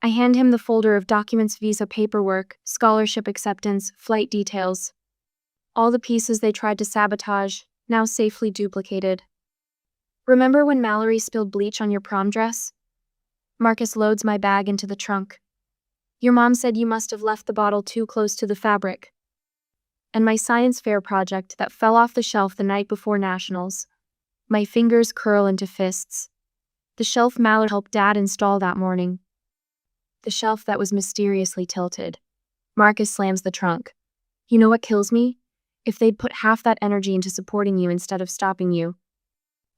I hand him the folder of documents, visa paperwork, scholarship acceptance, flight details. All the pieces they tried to sabotage, now safely duplicated. "Remember when Mallory spilled bleach on your prom dress?" Marcus loads my bag into the trunk. "Your mom said you must have left the bottle too close to the fabric." And my science fair project that fell off the shelf the night before nationals. My fingers curl into fists. The shelf Mallory helped Dad install that morning. The shelf that was mysteriously tilted. Marcus slams the trunk. "You know what kills me? If they'd put half that energy into supporting you instead of stopping you."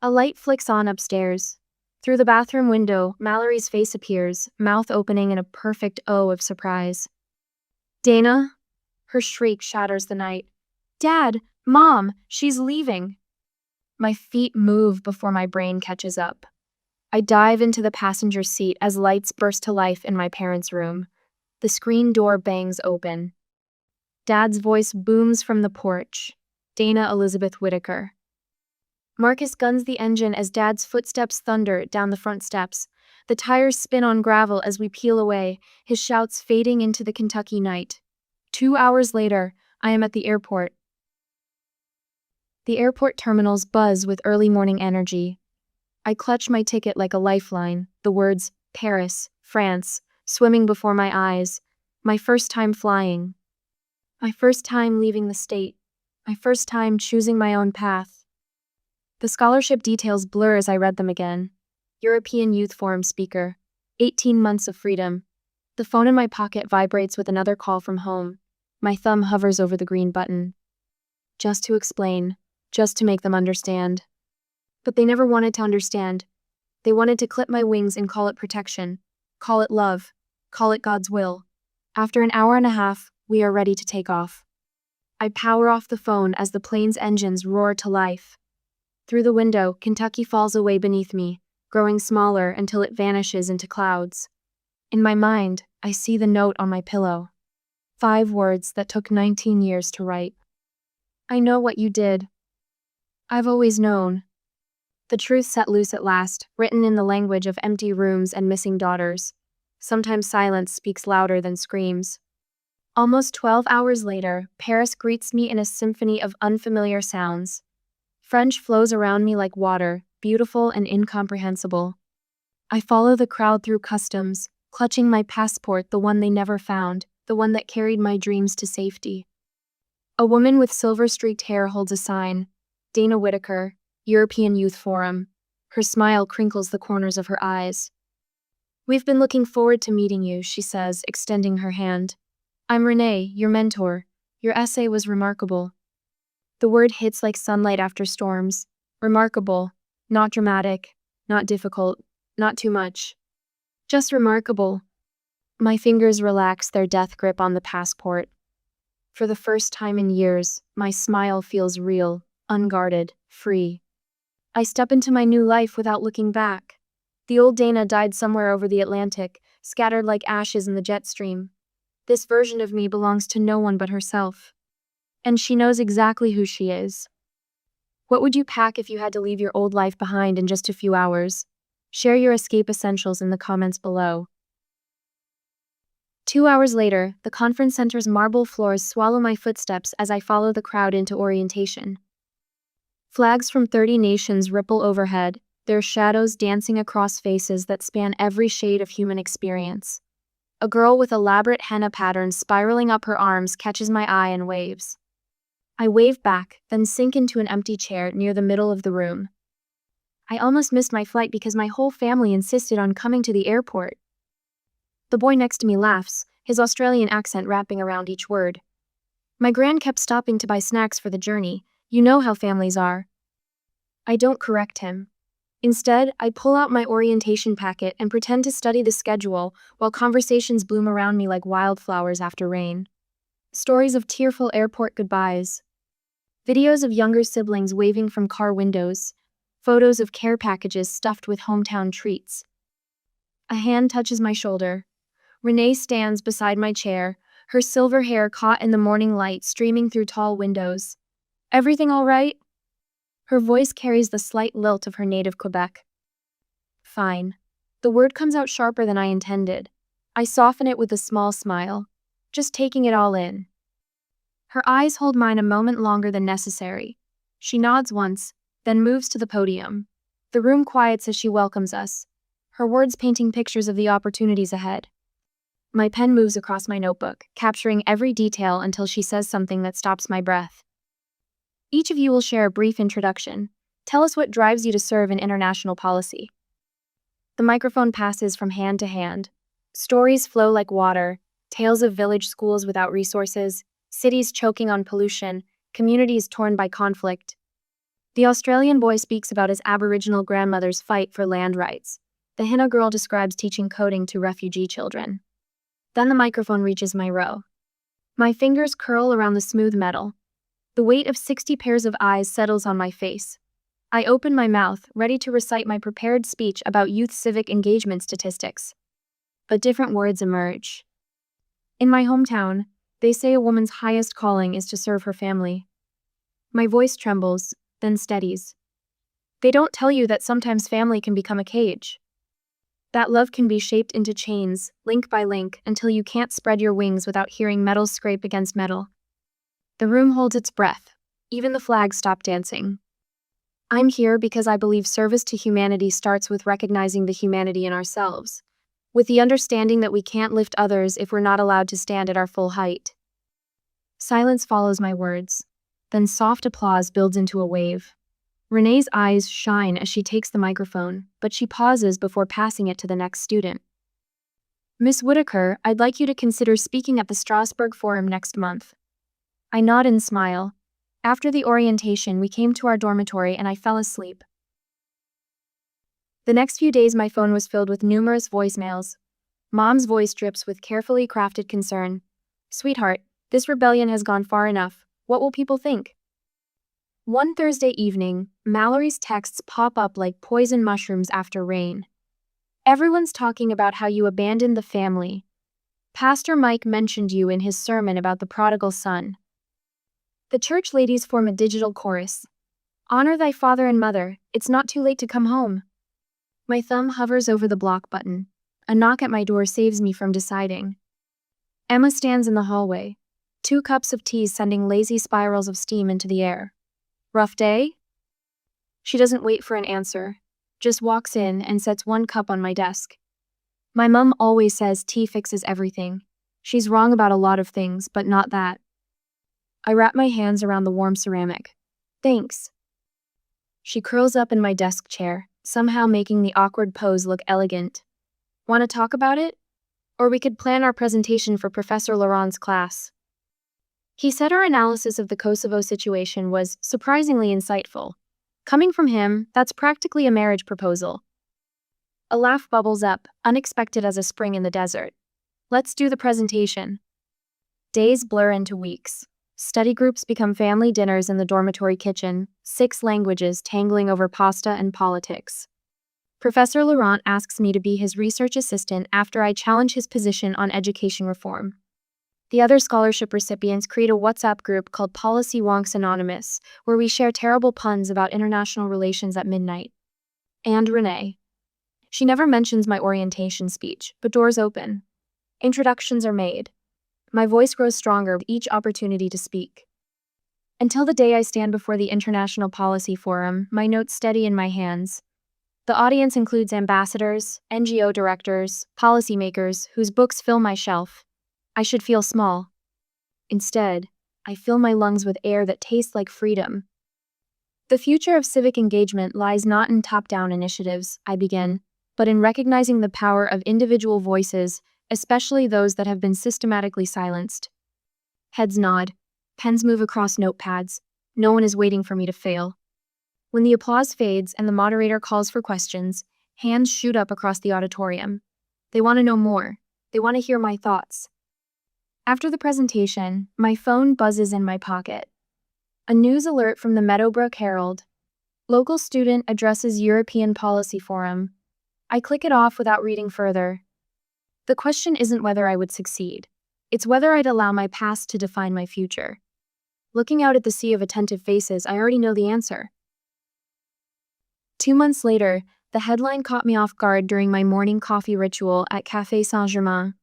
A light flicks on upstairs. Through the bathroom window, Mallory's face appears, mouth opening in a perfect O of surprise. "Dana?" Her shriek shatters the night. "Dad! Mom! She's leaving!" My feet move before my brain catches up. I dive into the passenger seat as lights burst to life in my parents' room. The screen door bangs open. Dad's voice booms from the porch. Dana Elizabeth Whitaker. Marcus guns the engine as Dad's footsteps thunder down the front steps. The tires spin on gravel as we peel away, his shouts fading into the Kentucky night. 2 hours later, I am at the airport. The airport terminals buzz with early morning energy. I clutch my ticket like a lifeline, the words Paris, France, swimming before my eyes. My first time flying. My first time leaving the state. My first time choosing my own path. The scholarship details blur as I read them again. European Youth Forum speaker. 18 months of freedom. The phone in my pocket vibrates with another call from home. My thumb hovers over the green button. Just to explain. Just to make them understand. But they never wanted to understand. They wanted to clip my wings and call it protection. Call it love. Call it God's will. After an hour and a half, we are ready to take off. I power off the phone as the plane's engines roar to life. Through the window, Kentucky falls away beneath me, growing smaller until it vanishes into clouds. In my mind, I see the note on my pillow. 5 words that took 19 years to write. I know what you did. I've always known. The truth set loose at last, written in the language of empty rooms and missing daughters. Sometimes silence speaks louder than screams. Almost 12 hours later, Paris greets me in a symphony of unfamiliar sounds. French flows around me like water, beautiful and incomprehensible. I follow the crowd through customs, clutching my passport, the one they never found, the one that carried my dreams to safety. A woman with silver-streaked hair holds a sign, Dana Whitaker, European Youth Forum. Her smile crinkles the corners of her eyes. We've been looking forward to meeting you, she says, extending her hand. I'm Renee, your mentor. Your essay was remarkable. The word hits like sunlight after storms. Remarkable. Not dramatic. Not difficult. Not too much. Just remarkable. My fingers relax their death grip on the passport. For the first time in years, my smile feels real, unguarded, free. I step into my new life without looking back. The old Dana died somewhere over the Atlantic, scattered like ashes in the jet stream. This version of me belongs to no one but herself. And she knows exactly who she is. What would you pack if you had to leave your old life behind in just a few hours? Share your escape essentials in the comments below. 2 hours later, the conference center's marble floors swallow my footsteps as I follow the crowd into orientation. Flags from 30 nations ripple overhead, their shadows dancing across faces that span every shade of human experience. A girl with elaborate henna patterns spiraling up her arms catches my eye and waves. I wave back, then sink into an empty chair near the middle of the room. I almost missed my flight because my whole family insisted on coming to the airport. The boy next to me laughs, his Australian accent wrapping around each word. My gran kept stopping to buy snacks for the journey. You know how families are. I don't correct him. Instead, I pull out my orientation packet and pretend to study the schedule while conversations bloom around me like wildflowers after rain. Stories of tearful airport goodbyes. Videos of younger siblings waving from car windows. Photos of care packages stuffed with hometown treats. A hand touches my shoulder. Renee stands beside my chair, her silver hair caught in the morning light streaming through tall windows. Everything all right? Her voice carries the slight lilt of her native Quebec. Fine. The word comes out sharper than I intended. I soften it with a small smile, just taking it all in. Her eyes hold mine a moment longer than necessary. She nods once, then moves to the podium. The room quiets as she welcomes us, her words painting pictures of the opportunities ahead. My pen moves across my notebook, capturing every detail until she says something that stops my breath. Each of you will share a brief introduction. Tell us what drives you to serve in international policy. The microphone passes from hand to hand. Stories flow like water, tales of village schools without resources, cities choking on pollution, communities torn by conflict. The Australian boy speaks about his Aboriginal grandmother's fight for land rights. The henna girl describes teaching coding to refugee children. Then the microphone reaches my row. My fingers curl around the smooth metal. The weight of 60 pairs of eyes settles on my face. I open my mouth, ready to recite my prepared speech about youth civic engagement statistics. But different words emerge. In my hometown, they say a woman's highest calling is to serve her family. My voice trembles, then steadies. They don't tell you that sometimes family can become a cage. That love can be shaped into chains, link by link, until you can't spread your wings without hearing metal scrape against metal. The room holds its breath. Even the flags stop dancing. I'm here because I believe service to humanity starts with recognizing the humanity in ourselves, with the understanding that we can't lift others if we're not allowed to stand at our full height. Silence follows my words. Then soft applause builds into a wave. Renee's eyes shine as she takes the microphone, but she pauses before passing it to the next student. Miss Whitaker, I'd like you to consider speaking at the Strasbourg Forum next month. I nod and smile. After the orientation, we came to our dormitory and I fell asleep. The next few days, my phone was filled with numerous voicemails. Mom's voice drips with carefully crafted concern. Sweetheart, this rebellion has gone far enough. What will people think? One Thursday evening, Mallory's texts pop up like poison mushrooms after rain. Everyone's talking about how you abandoned the family. Pastor Mike mentioned you in his sermon about the prodigal son. The church ladies form a digital chorus. Honor thy father and mother, it's not too late to come home. My thumb hovers over the block button. A knock at my door saves me from deciding. Emma stands in the hallway, 2 cups of tea sending lazy spirals of steam into the air. Rough day? She doesn't wait for an answer, just walks in and sets 1 cup on my desk. My mom always says tea fixes everything. She's wrong about a lot of things, but not that. I wrap my hands around the warm ceramic. Thanks. She curls up in my desk chair, somehow making the awkward pose look elegant. Want to talk about it? Or we could plan our presentation for Professor Laurent's class. He said our analysis of the Kosovo situation was surprisingly insightful. Coming from him, that's practically a marriage proposal. A laugh bubbles up, unexpected as a spring in the desert. Let's do the presentation. Days blur into weeks. Study groups become family dinners in the dormitory kitchen, 6 languages tangling over pasta and politics. Professor Laurent asks me to be his research assistant after I challenge his position on education reform. The other scholarship recipients create a WhatsApp group called Policy Wonks Anonymous, where we share terrible puns about international relations at midnight. And Renee. She never mentions my orientation speech, but doors open. Introductions are made. My voice grows stronger with each opportunity to speak. Until the day I stand before the International Policy Forum, my notes steady in my hands. The audience includes ambassadors, NGO directors, policymakers whose books fill my shelf. I should feel small. Instead, I fill my lungs with air that tastes like freedom. The future of civic engagement lies not in top-down initiatives, I begin, but in recognizing the power of individual voices, especially those that have been systematically silenced. Heads nod. Pens move across notepads. No one is waiting for me to fail. When the applause fades and the moderator calls for questions, hands shoot up across the auditorium. They want to know more. They want to hear my thoughts. After the presentation, my phone buzzes in my pocket. A news alert from the Meadowbrook Herald. Local student addresses European Policy Forum. I click it off without reading further. The question isn't whether I would succeed. It's whether I'd allow my past to define my future. Looking out at the sea of attentive faces, I already know the answer. 2 months later, the headline caught me off guard during my morning coffee ritual at Café Saint-Germain.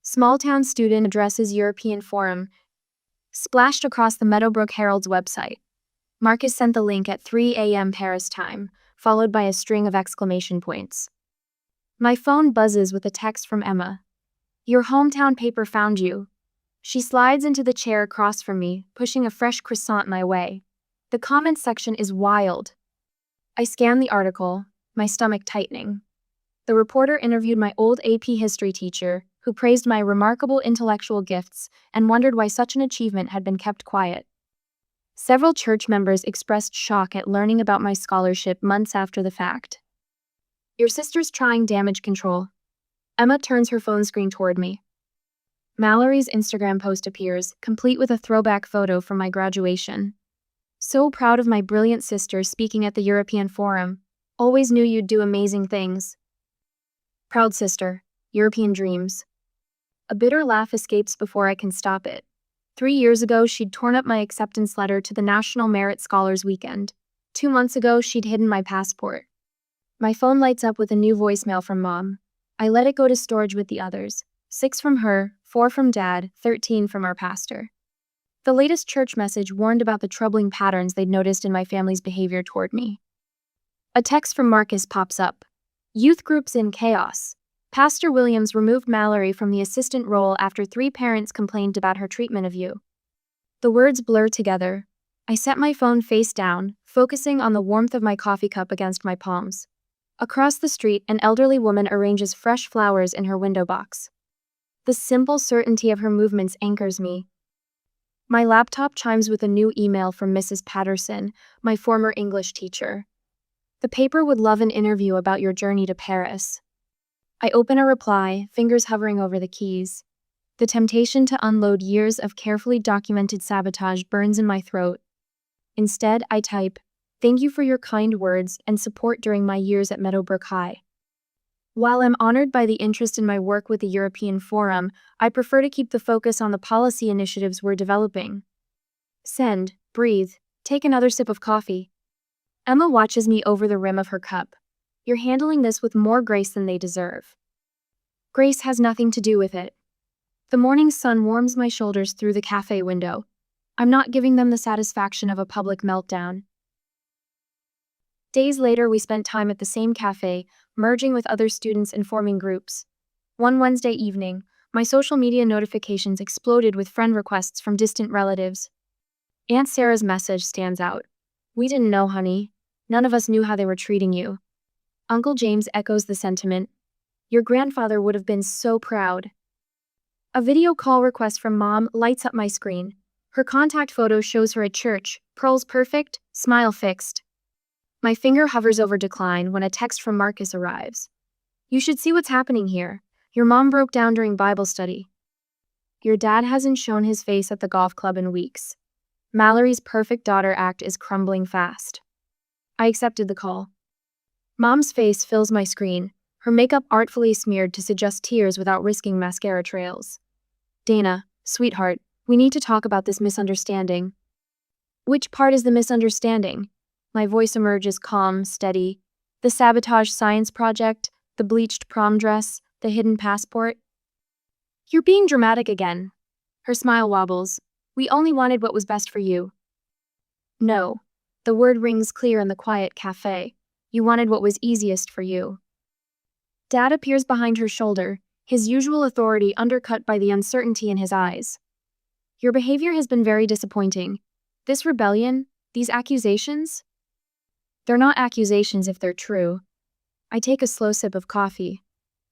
Small-town student addresses European Forum, splashed across the Meadowbrook Herald's website. Marcus sent the link at 3 a.m. Paris time, followed by a string of exclamation points. My phone buzzes with a text from Emma. Your hometown paper found you. She slides into the chair across from me, pushing a fresh croissant my way. The comments section is wild. I scan the article, my stomach tightening. The reporter interviewed my old AP history teacher, who praised my remarkable intellectual gifts and wondered why such an achievement had been kept quiet. Several church members expressed shock at learning about my scholarship months after the fact. Your sister's trying damage control. Emma turns her phone screen toward me. Mallory's Instagram post appears, complete with a throwback photo from my graduation. So proud of my brilliant sister speaking at the European Forum. Always knew you'd do amazing things. Proud sister. European dreams. A bitter laugh escapes before I can stop it. 3 years ago, she'd torn up my acceptance letter to the National Merit Scholars Weekend. 2 months ago, she'd hidden my passport. My phone lights up with a new voicemail from Mom. I let it go to storage with the others. 6 from her, 4 from Dad, 13 from our pastor. The latest church message warned about the troubling patterns they'd noticed in my family's behavior toward me. A text from Marcus pops up. Youth groups in chaos. Pastor Williams removed Mallory from the assistant role after 3 parents complained about her treatment of you. The words blur together. I set my phone face down, focusing on the warmth of my coffee cup against my palms. Across the street, an elderly woman arranges fresh flowers in her window box. The simple certainty of her movements anchors me. My laptop chimes with a new email from Mrs. Patterson, my former English teacher. The paper would love an interview about your journey to Paris. I open a reply, fingers hovering over the keys. The temptation to unload years of carefully documented sabotage burns in my throat. Instead, I type, "Thank you for your kind words and support during my years at Meadowbrook High." While I'm honored by the interest in my work with the European Forum, I prefer to keep the focus on the policy initiatives we're developing. Send, breathe, take another sip of coffee. Emma watches me over the rim of her cup. You're handling this with more grace than they deserve. Grace has nothing to do with it. The morning sun warms my shoulders through the cafe window. I'm not giving them the satisfaction of a public meltdown. Days later, we spent time at the same cafe, merging with other students and forming groups. One Wednesday evening, my social media notifications exploded with friend requests from distant relatives. Aunt Sarah's message stands out. "We didn't know, honey. None of us knew how they were treating you." Uncle James echoes the sentiment. "Your grandfather would have been so proud." A video call request from Mom lights up my screen. Her contact photo shows her at church, pearls perfect, smile fixed. My finger hovers over decline when a text from Marcus arrives. "You should see what's happening here. Your mom broke down during Bible study. Your dad hasn't shown his face at the golf club in weeks. Mallory's perfect daughter act is crumbling fast." I accepted the call. Mom's face fills my screen, her makeup artfully smeared to suggest tears without risking mascara trails. "Dana, sweetheart, we need to talk about this misunderstanding." "Which part is the misunderstanding?" My voice emerges calm, steady. "The sabotage science project, the bleached prom dress, the hidden passport." "You're being dramatic again." Her smile wobbles. "We only wanted what was best for you." "No." The word rings clear in the quiet cafe. "You wanted what was easiest for you." Dad appears behind her shoulder, his usual authority undercut by the uncertainty in his eyes. "Your behavior has been very disappointing. This rebellion, these accusations?" "They're not accusations if they're true." I take a slow sip of coffee.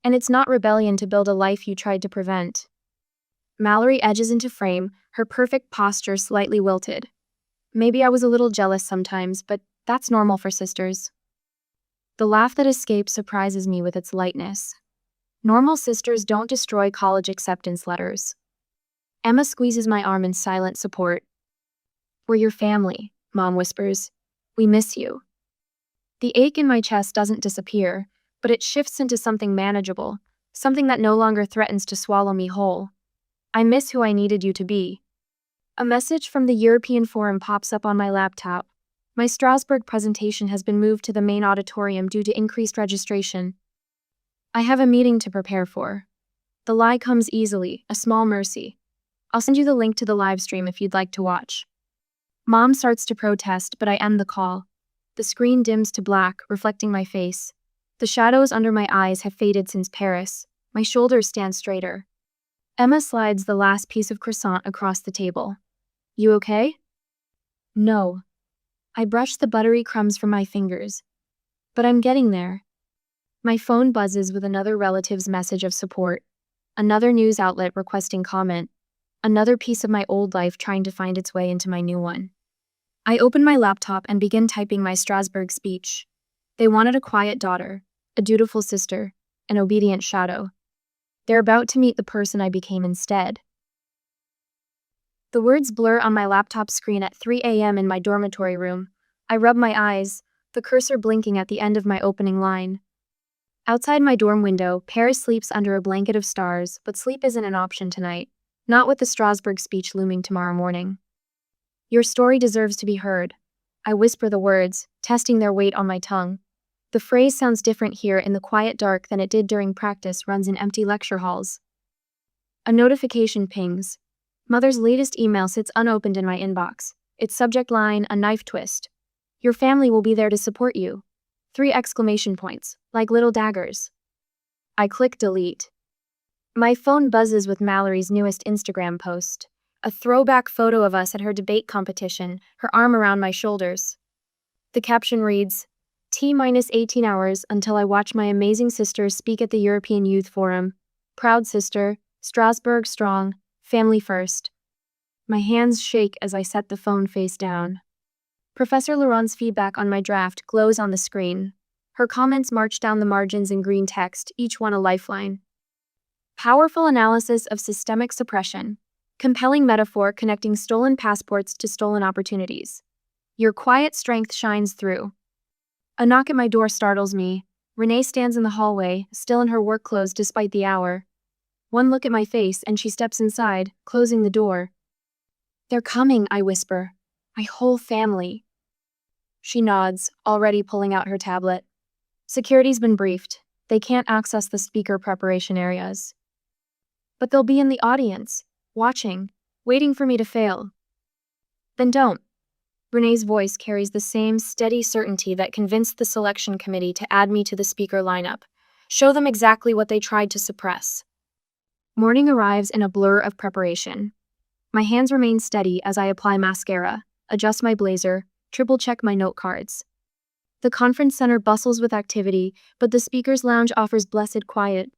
"And it's not rebellion to build a life you tried to prevent." Mallory edges into frame, her perfect posture slightly wilted. "Maybe I was a little jealous sometimes, but that's normal for sisters." The laugh that escapes surprises me with its lightness. Normal sisters don't destroy college acceptance letters. Emma squeezes my arm in silent support. "We're your family," Mom whispers. "We miss you." The ache in my chest doesn't disappear, but it shifts into something manageable, something that no longer threatens to swallow me whole. "I miss who I needed you to be." A message from the European Forum pops up on my laptop. My Strasbourg presentation has been moved to the main auditorium due to increased registration. I have a meeting to prepare for. The lie comes easily, a small mercy. I'll send you the link to the live stream if you'd like to watch. Mom starts to protest, but I end the call. The screen dims to black, reflecting my face. The shadows under my eyes have faded since Paris. My shoulders stand straighter. Emma slides the last piece of croissant across the table. "You okay?" "No." I brush the buttery crumbs from my fingers. "But I'm getting there." My phone buzzes with another relative's message of support. Another news outlet requesting comment. Another piece of my old life trying to find its way into my new one. I open my laptop and begin typing my Strasbourg speech. They wanted a quiet daughter, a dutiful sister, an obedient shadow. They're about to meet the person I became instead. The words blur on my laptop screen at 3 a.m. in my dormitory room. I rub my eyes, the cursor blinking at the end of my opening line. Outside my dorm window, Paris sleeps under a blanket of stars, but sleep isn't an option tonight. Not with the Strasbourg speech looming tomorrow morning. Your story deserves to be heard. I whisper the words, testing their weight on my tongue. The phrase sounds different here in the quiet dark than it did during practice runs in empty lecture halls. A notification pings. Mother's latest email sits unopened in my inbox. Its subject line, a knife twist. Your family will be there to support you. 3 exclamation points, like little daggers. I click delete. My phone buzzes with Mallory's newest Instagram post. A throwback photo of us at her debate competition, her arm around my shoulders. The caption reads, T-18 hours until I watch my amazing sister speak at the European Youth Forum. Proud sister, Strasbourg strong, family first. My hands shake as I set the phone face down. Professor Laurent's feedback on my draft glows on the screen. Her comments march down the margins in green text, each one a lifeline. Powerful analysis of systemic suppression. Compelling metaphor connecting stolen passports to stolen opportunities. Your quiet strength shines through. A knock at my door startles me. Renee stands in the hallway, still in her work clothes despite the hour. One look at my face and she steps inside, closing the door. They're coming, I whisper. My whole family. She nods, already pulling out her tablet. Security's been briefed. They can't access the speaker preparation areas. But they'll be in the audience, watching, waiting for me to fail. Then don't. Renee's voice carries the same steady certainty that convinced the selection committee to add me to the speaker lineup. Show them exactly what they tried to suppress. Morning arrives in a blur of preparation. My hands remain steady as I apply mascara, adjust my blazer, triple-check my note cards. The conference center bustles with activity, but the speaker's lounge offers blessed quiet.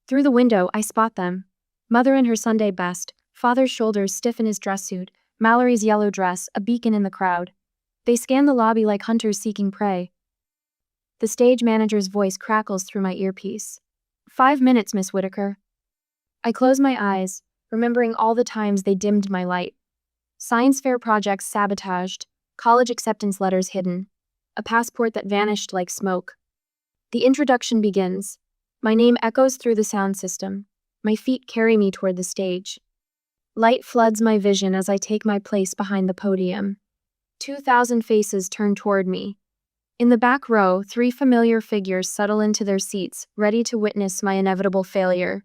Through the window, I spot them. Mother in her Sunday best, father's shoulders stiff in his dress suit, Mallory's yellow dress, a beacon in the crowd. They scan the lobby like hunters seeking prey. The stage manager's voice crackles through my earpiece. 5 minutes, Miss Whitaker. I close my eyes, remembering all the times they dimmed my light. Science fair projects sabotaged, college acceptance letters hidden, a passport that vanished like smoke. The introduction begins. My name echoes through the sound system. My feet carry me toward the stage. Light floods my vision as I take my place behind the podium. 2,000 faces turn toward me. In the back row, 3 familiar figures settle into their seats, ready to witness my inevitable failure.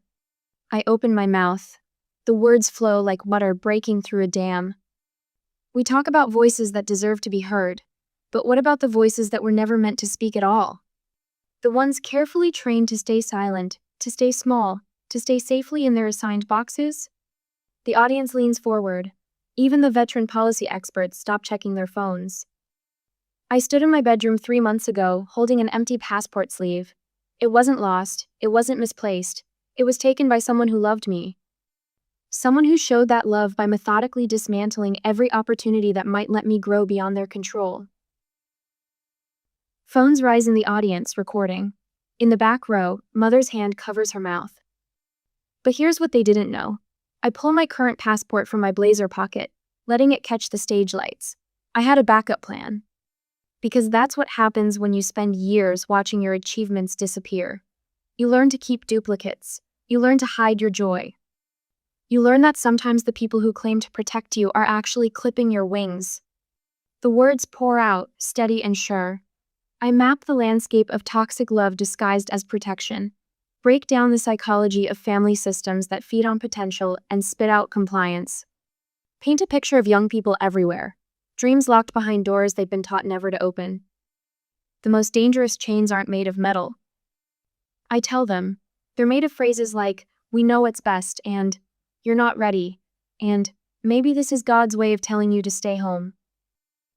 I open my mouth. The words flow like water breaking through a dam. We talk about voices that deserve to be heard, but what about the voices that were never meant to speak at all? The ones carefully trained to stay silent, to stay small, to stay safely in their assigned boxes? The audience leans forward. Even the veteran policy experts stop checking their phones. I stood in my bedroom 3 months ago, holding an empty passport sleeve. It wasn't lost, it wasn't misplaced. It was taken by someone who loved me. Someone who showed that love by methodically dismantling every opportunity that might let me grow beyond their control. Phones rise in the audience, recording. In the back row, Mother's hand covers her mouth. But here's what they didn't know. I pull my current passport from my blazer pocket, letting it catch the stage lights. I had a backup plan. Because that's what happens when you spend years watching your achievements disappear. You learn to keep duplicates. You learn to hide your joy. You learn that sometimes the people who claim to protect you are actually clipping your wings. The words pour out, steady and sure. I map the landscape of toxic love disguised as protection. Break down the psychology of family systems that feed on potential and spit out compliance. Paint a picture of young people everywhere. Dreams locked behind doors they've been taught never to open. The most dangerous chains aren't made of metal. I tell them, they're made of phrases like, we know what's best, and you're not ready, and maybe this is God's way of telling you to stay home.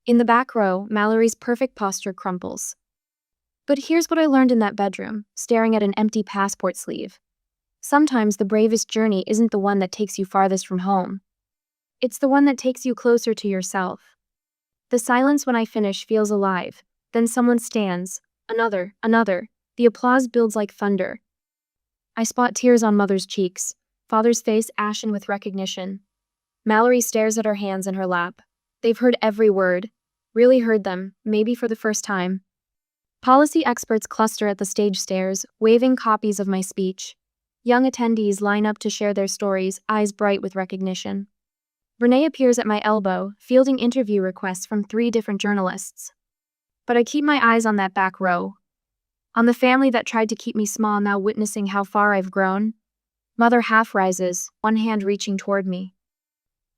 In the back row, Mallory's perfect posture crumples. But here's what I learned in that bedroom, staring at an empty passport sleeve. Sometimes the bravest journey isn't the one that takes you farthest from home. It's the one that takes you closer to yourself. The silence when I finish feels alive. Then someone stands. Another. The applause builds like thunder. I spot tears on Mother's cheeks, Father's face ashen with recognition. Mallory stares at her hands in her lap. They've heard every word. Really heard them, maybe for the first time. Policy experts cluster at the stage stairs, waving copies of my speech. Young attendees line up to share their stories, eyes bright with recognition. Renee appears at my elbow, fielding interview requests from 3 different journalists. But I keep my eyes on that back row. On the family that tried to keep me small, now witnessing how far I've grown. Mother half rises, one hand reaching toward me.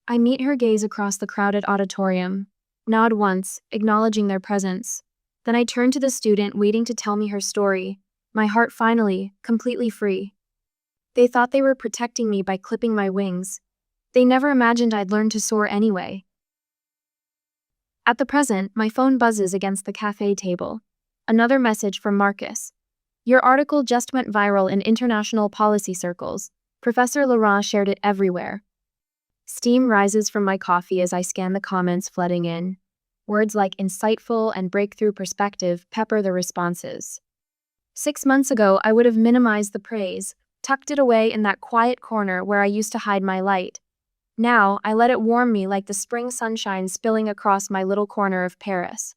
I meet her gaze across the crowded auditorium, nod once, acknowledging their presence. Then I turn to the student waiting to tell me her story, my heart finally, completely free. They thought they were protecting me by clipping my wings. They never imagined I'd learn to soar anyway. At the present, my phone buzzes against the cafe table. Another message from Marcus. Your article just went viral in international policy circles. Professor Laurent shared it everywhere. Steam rises from my coffee as I scan the comments flooding in. Words like insightful and breakthrough perspective pepper the responses. 6 months ago, I would have minimized the praise, tucked it away in that quiet corner where I used to hide my light. Now, I let it warm me like the spring sunshine spilling across my little corner of Paris.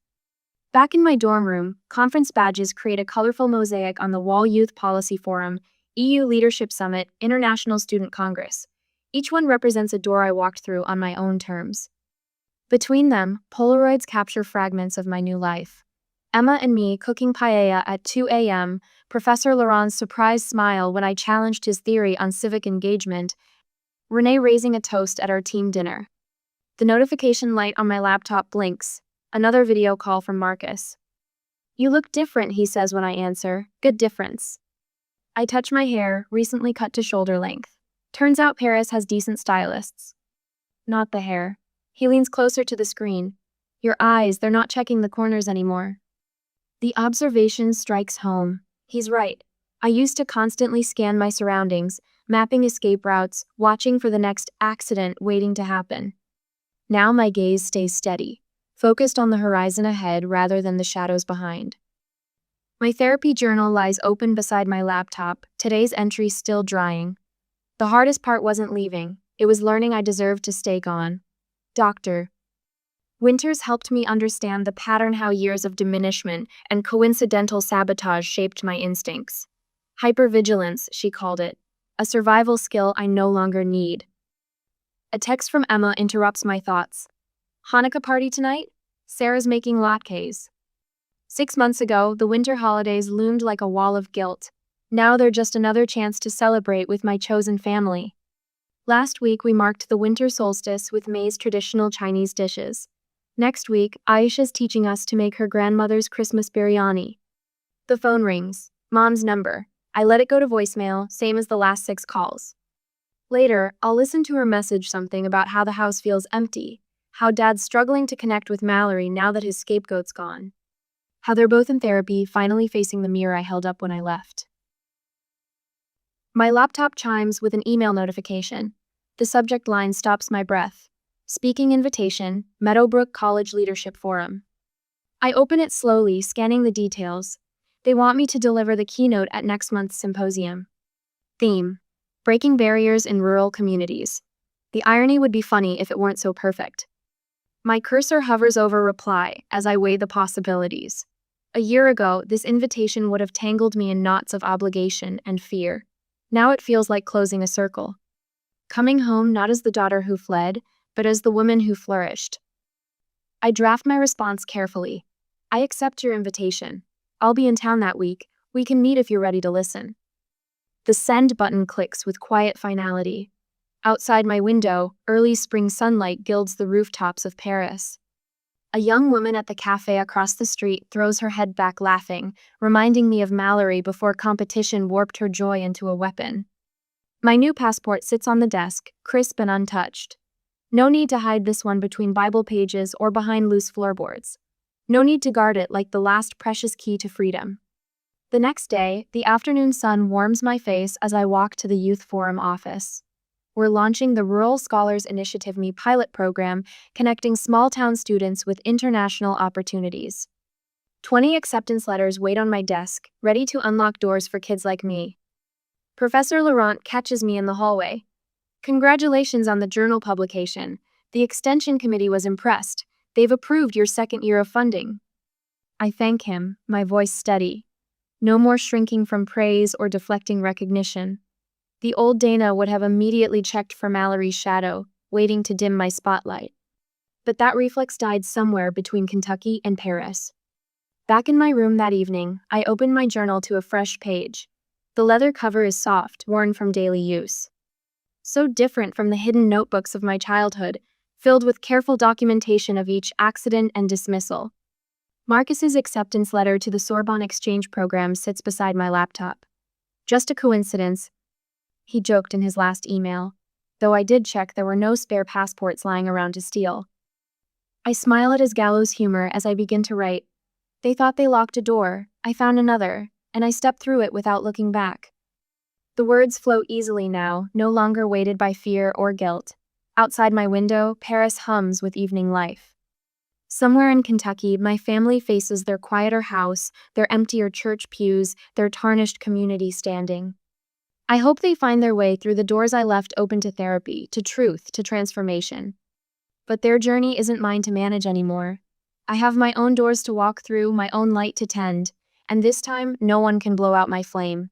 Back in my dorm room, conference badges create a colorful mosaic on the wall: Youth Policy Forum, EU Leadership Summit, International Student Congress. Each one represents a door I walked through on my own terms. Between them, Polaroids capture fragments of my new life. Emma and me cooking paella at 2 a.m., Professor Laurent's surprised smile when I challenged his theory on civic engagement, Renee raising a toast at our team dinner. The notification light on my laptop blinks. Another video call from Marcus. You look different, he says when I answer. Good difference. I touch my hair, recently cut to shoulder length. Turns out Paris has decent stylists. Not the hair. He leans closer to the screen. Your eyes, they're not checking the corners anymore. The observation strikes home. He's right. I used to constantly scan my surroundings, mapping escape routes, watching for the next accident waiting to happen. Now my gaze stays steady, focused on the horizon ahead rather than the shadows behind. My therapy journal lies open beside my laptop, today's entry still drying. The hardest part wasn't leaving, it was learning I deserved to stay gone. Dr. Winters helped me understand the pattern, how years of diminishment and coincidental sabotage shaped my instincts. Hypervigilance, she called it, a survival skill I no longer need. A text from Emma interrupts my thoughts. Hanukkah party tonight? Sarah's making latkes. 6 months ago, the winter holidays loomed like a wall of guilt. Now they're just another chance to celebrate with my chosen family. Last week, we marked the winter solstice with May's traditional Chinese dishes. Next week, Aisha's teaching us to make her grandmother's Christmas biryani. The phone rings. Mom's number. I let it go to voicemail, same as the last 6 calls. Later, I'll listen to her message something about how the house feels empty, how Dad's struggling to connect with Mallory now that his scapegoat's gone, how they're both in therapy, finally facing the mirror I held up when I left. My laptop chimes with an email notification. The subject line stops my breath. Speaking invitation, Meadowbrook College Leadership Forum. I open it slowly, scanning the details. They want me to deliver the keynote at next month's symposium. Theme: breaking barriers in rural communities. The irony would be funny if it weren't so perfect. My cursor hovers over reply as I weigh the possibilities. A year ago, this invitation would have tangled me in knots of obligation and fear. Now it feels like closing a circle. Coming home not as the daughter who fled, but as the woman who flourished. I draft my response carefully. I accept your invitation. I'll be in town that week. We can meet if you're ready to listen. The send button clicks with quiet finality. Outside my window, early spring sunlight gilds the rooftops of Paris. A young woman at the cafe across the street throws her head back laughing, reminding me of Mallory before competition warped her joy into a weapon. My new passport sits on the desk, crisp and untouched. No need to hide this one between Bible pages or behind loose floorboards. No need to guard it like the last precious key to freedom. The next day, the afternoon sun warms my face as I walk to the Youth Forum office. We're launching the Rural Scholars Initiative Me pilot program, connecting small-town students with international opportunities. 20 acceptance letters wait on my desk, ready to unlock doors for kids like me. Professor Laurent catches me in the hallway. Congratulations on the journal publication. The Extension Committee was impressed. They've approved your second year of funding. I thank him, my voice steady. No more shrinking from praise or deflecting recognition. The old Dana would have immediately checked for Mallory's shadow, waiting to dim my spotlight. But that reflex died somewhere between Kentucky and Paris. Back in my room that evening, I opened my journal to a fresh page. The leather cover is soft, worn from daily use. So different from the hidden notebooks of my childhood, filled with careful documentation of each accident and dismissal. Marcus's acceptance letter to the Sorbonne exchange program sits beside my laptop. Just a coincidence, he joked in his last email, though I did check there were no spare passports lying around to steal. I smile at his gallows humor as I begin to write. They thought they locked a door, I found another, and I stepped through it without looking back. The words flow easily now, no longer weighted by fear or guilt. Outside my window, Paris hums with evening life. Somewhere in Kentucky, my family faces their quieter house, their emptier church pews, their tarnished community standing. I hope they find their way through the doors I left open to therapy, to truth, to transformation. But their journey isn't mine to manage anymore. I have my own doors to walk through, my own light to tend, and this time, no one can blow out my flame.